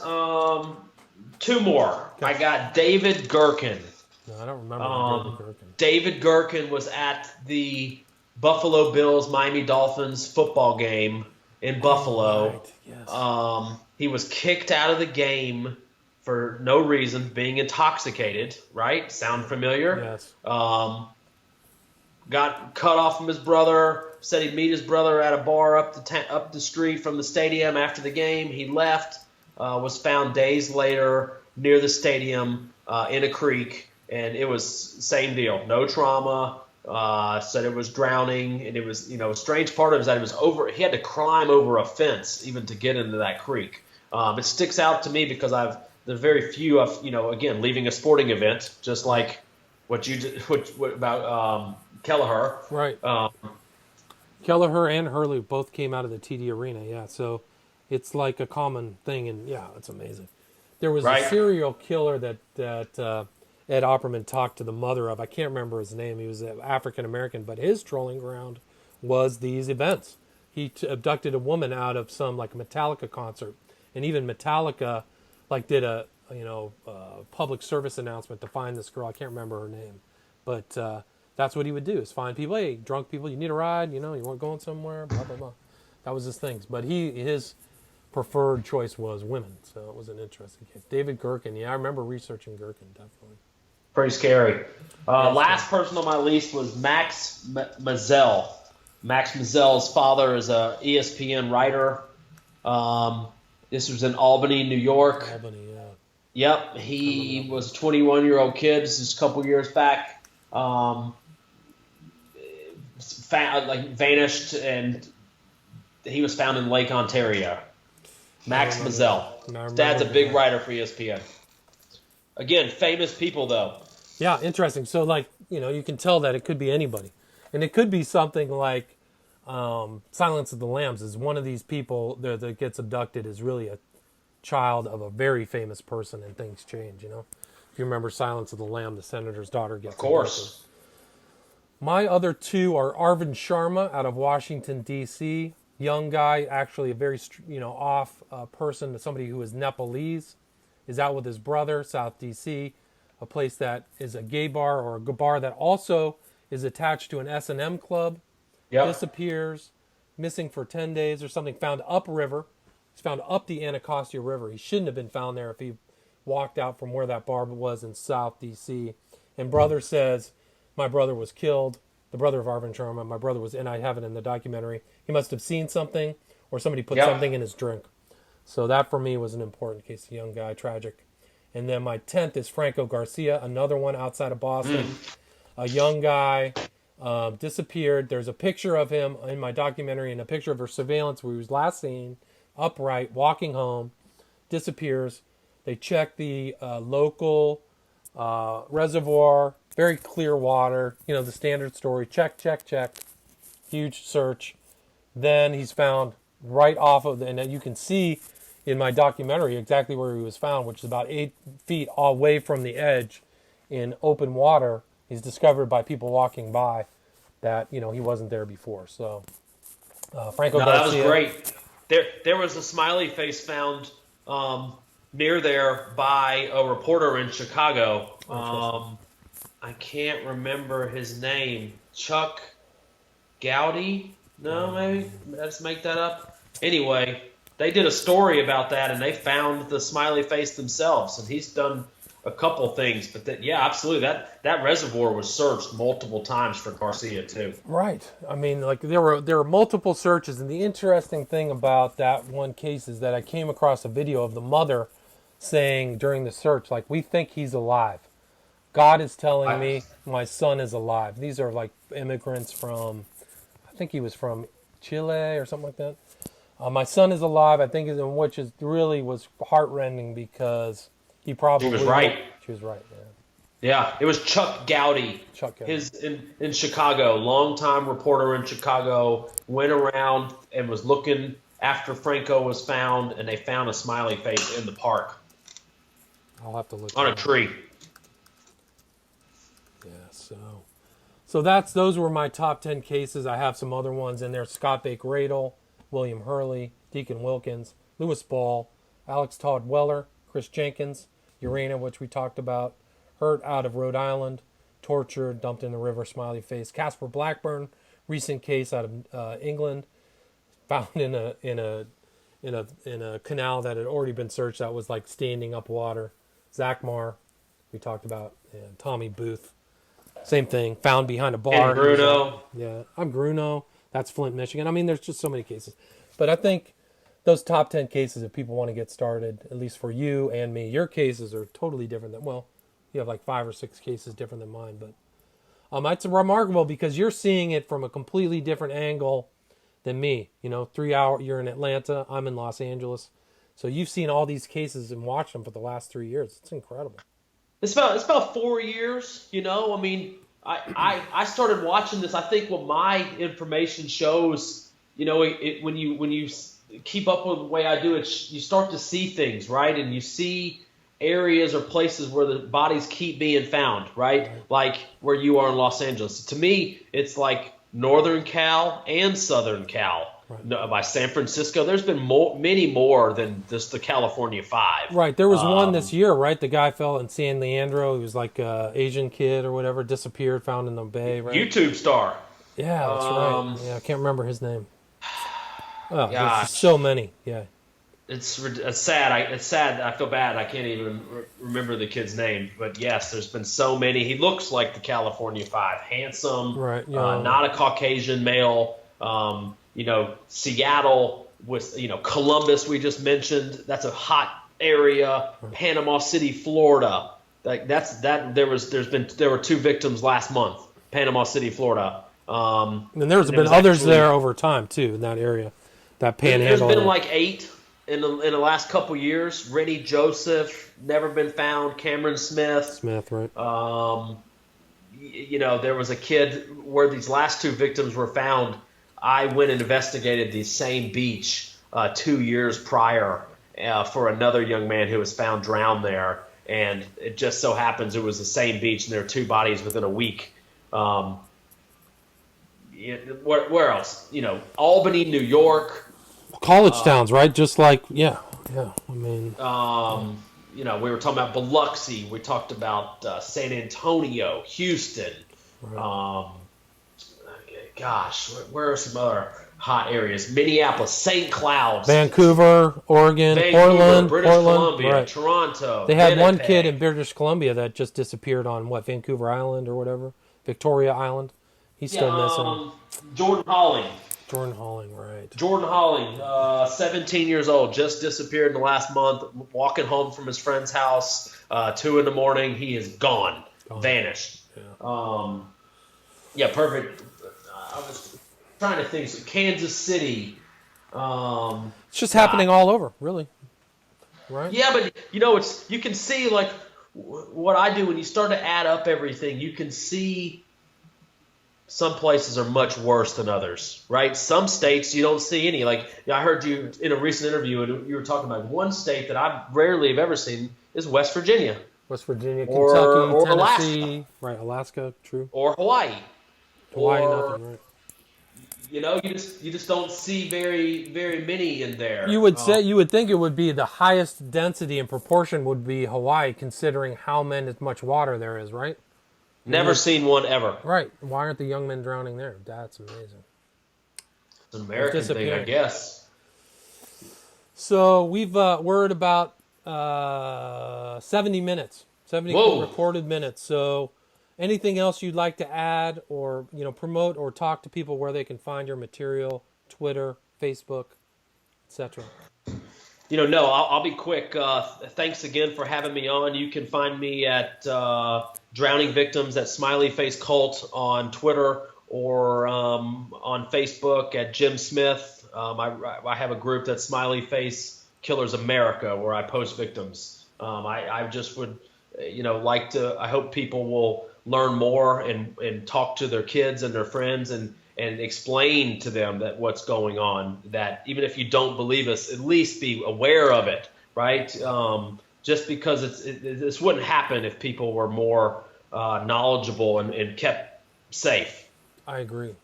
two more. Okay. I got David Gherkin. No, I don't remember David Gherkin. David Gherkin was at the Buffalo Bills Miami Dolphins football game in Buffalo. Right, yes. He was kicked out of the game for no reason, being intoxicated. Right? Sound familiar? Yes. Got cut off from his brother. Said he'd meet his brother at a bar up the street from the stadium after the game. He left. Was found days later near the stadium in a creek, and it was same deal. No trauma. Said it was drowning, and it was, a strange part of it is that it was he had to climb over a fence even to get into that creek. It sticks out to me because there's very few of, again, leaving a sporting event, just like what you did, what about Kelleher. Right. Kelleher and Hurley both came out of the TD Arena, yeah. So it's like a common thing, and yeah, it's amazing. There was Right. a serial killer that Ed Opperman talked to the mother of. I can't remember his name. He was African American, but his trolling ground was these events. He abducted a woman out of some like Metallica concert, and even Metallica like did a public service announcement to find this girl. I can't remember her name, but that's what he would do: is find people. Hey, drunk people, you need a ride. You weren't going somewhere. Blah blah blah. That was his thing. But his preferred choice was women, so it was an interesting case. David Gherkin, yeah, I remember researching Gherkin, definitely. Pretty scary. Last person on my list was Max Mazzell. Max Mazzell's father is a ESPN writer. This was in Albany, New York. Albany, yeah. Yep, he was a 21-year-old kid. This is a couple years back. Vanished, and he was found in Lake Ontario. Max Mazzell. His dad's a big writer for ESPN. Again, famous people, though. Yeah, interesting. So, you can tell that it could be anybody. And it could be something like Silence of the Lambs is one of these people that gets abducted is really a child of a very famous person, and things change, If you remember Silence of the Lamb, the senator's daughter gets abducted. Of course. My other two are Arvind Sharma out of Washington, D.C., young guy, actually a very, off person, somebody who is Nepalese, is out with his brother, South D.C., a place that is a gay bar or a bar that also is attached to an S&M club. Yep. Disappears, missing for 10 days or something, found upriver. He's found up the Anacostia River. He shouldn't have been found there if he walked out from where that bar was in South D.C. And brother says, my brother was killed, the brother of Arvind Sharma, my brother was, and I have it in the documentary, he must have seen something or somebody put something in his drink. So that for me was an important case, a young guy, tragic. And then my 10th is Franco Garcia, another one outside of Boston. A young guy, disappeared. There's a picture of him in my documentary and a picture of her surveillance where he was last seen, upright, walking home, disappears. They check the local reservoir, very clear water, the standard story, check, huge search. Then he's found right off of and you can see in my documentary exactly where he was found, which is about 8 feet away from the edge in open water. He's discovered by people walking by that, he wasn't there before. So, Franco Garcia. That was great. There was a smiley face found near there by a reporter in Chicago. I can't remember his name. Chuck Gowdy? No, maybe let's make that up. Anyway, they did a story about that, and they found the smiley face themselves, and he's done a couple things. But yeah, absolutely, that reservoir was searched multiple times for Garcia too. Right. I mean, like there were multiple searches, and the interesting thing about that one case is that I came across a video of the mother saying during the search, like, we think he's alive. God is telling me my son is alive. These are like immigrants from, I think he was from Chile or something like that. My son is alive. I think, which is really was heartrending because he probably She was right. She was right. Yeah. Yeah, it was Chuck Gowdy. Chuck Gowdy. His in Chicago, longtime reporter in Chicago, went around and was looking after Franco was found, and they found a smiley face in the park I'll have to look on a tree. Yeah, so those were my top 10 cases. I have some other ones in there: Scott Bake-Radel, William Hurley, Deacon Wilkins, Lewis Ball, Alex Todd Weller, Chris Jenkins, Urena, which we talked about, Hurt out of Rhode Island, tortured, dumped in the river, smiley face. Casper Blackburn, recent case out of England, found in a canal that had already been searched that was like standing up water. Zach Marr, we talked about, and Tommy Booth, same thing, found behind a bar. And Bruno. Yeah, I'm Bruno. That's Flint, Michigan. I mean, there's just so many cases, but I think those top 10 cases, if people want to get started, at least for you and me, your cases are totally different than, well, you have like 5 or 6 cases different than mine, but it's remarkable because you're seeing it from a completely different angle than me. 3 hour, you're in Atlanta, I'm in Los Angeles, so you've seen all these cases and watched them for the last 3 years. It's incredible. It's about 4 years. I mean, I started watching this. I think what my information shows, when you keep up with the way I do it, you start to see things, right? And you see areas or places where the bodies keep being found, right? Like where you are in Los Angeles. To me, it's like Northern Cal and Southern Cal. Right. By San Francisco, there's been many more than just the California 5. Right, there was one this year, right? The guy fell in San Leandro. He was like an Asian kid or whatever, disappeared, found in the bay, right? YouTube star. Yeah, that's right. Yeah, I can't remember his name. Oh, there's so many. Yeah, it's sad. It's sad. I feel bad. I can't even remember the kid's name. But yes, there's been so many. He looks like the California 5, handsome, right? Not a Caucasian male. Seattle with, Columbus, we just mentioned. That's a hot area. Right. Panama City, Florida. Like there were 2 victims last month. Panama City, Florida. And there's been others there over time too in that area. That panhandle. There's been like 8 in the last couple years. Rennie Joseph, never been found. Cameron Smith, right. There was a kid where these last 2 victims were found. I went and investigated the same beach 2 years prior for another young man who was found drowned there, and it just so happens it was the same beach, and there were 2 bodies within a week. Where else? Albany, New York. College towns, right? Just like, yeah. I mean, we were talking about Biloxi. We talked about San Antonio, Houston. Right. Gosh, where are some other hot areas? Minneapolis, St. Cloud, Vancouver, Oregon, Portland, British Columbia, right. Toronto. They had Winnipeg. One kid in British Columbia that just disappeared on Vancouver Island or whatever, Victoria Island. He's still missing. Jordan Halling, right. Jordan Halling, 17 years old, just disappeared in the last month. Walking home from his friend's house, 2 a.m. He is gone. Vanished. Yeah, perfect. I was trying to think. So Kansas City. It's just happening all over, really. Right? Yeah, but you can see like what I do when you start to add up everything. You can see some places are much worse than others, right? Some states you don't see any. Like I heard you in a recent interview, and you were talking about one state that I rarely have ever seen is West Virginia. West Virginia, Kentucky, or Tennessee, Alaska. Right? Alaska, true. Or Hawaii. Nothing, right? You just don't see very, very many in there. You would think it would be the highest density and proportion would be Hawaii, considering how much water there is, right? Never seen one ever. Right. Why aren't the young men drowning there? That's amazing. It's an American thing, I guess. So we're at about 70 minutes, 70 recorded minutes. So anything else you'd like to add or, promote or talk to people where they can find your material, Twitter, Facebook, etc.? No, I'll be quick. Thanks again for having me on. You can find me at Drowning Victims at Smiley Face Cult on Twitter or on Facebook at Jim Smith. I have a group that's Smiley Face Killers America where I post victims. I just would, like to. I hope people will learn more and talk to their kids and their friends and explain to them that what's going on, that even if you don't believe us, at least be aware of it, right? Just because this wouldn't happen if people were more knowledgeable and kept safe. I agree.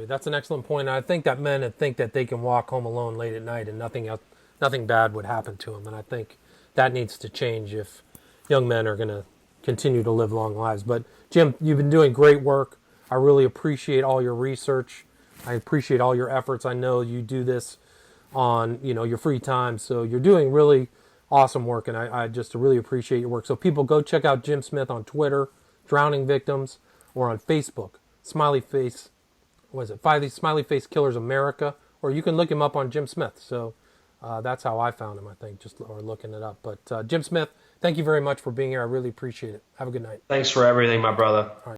That's an excellent point. I think that men think that they can walk home alone late at night and nothing bad would happen to them. And I think that needs to change if young men are going to continue to live long lives. But Jim, you've been doing great work. I really appreciate all your research. I appreciate all your efforts. I know you do this on, your free time. So you're doing really awesome work, and I just really appreciate your work. So people, go check out Jim Smith on Twitter, Drowning Victims, or on Facebook, Smiley Face Killers America, or you can look him up on Jim Smith. So that's how I found him, I think, or looking it up. But Jim Smith, thank you very much for being here. I really appreciate it. Have a good night. Thanks for everything, my brother. All right.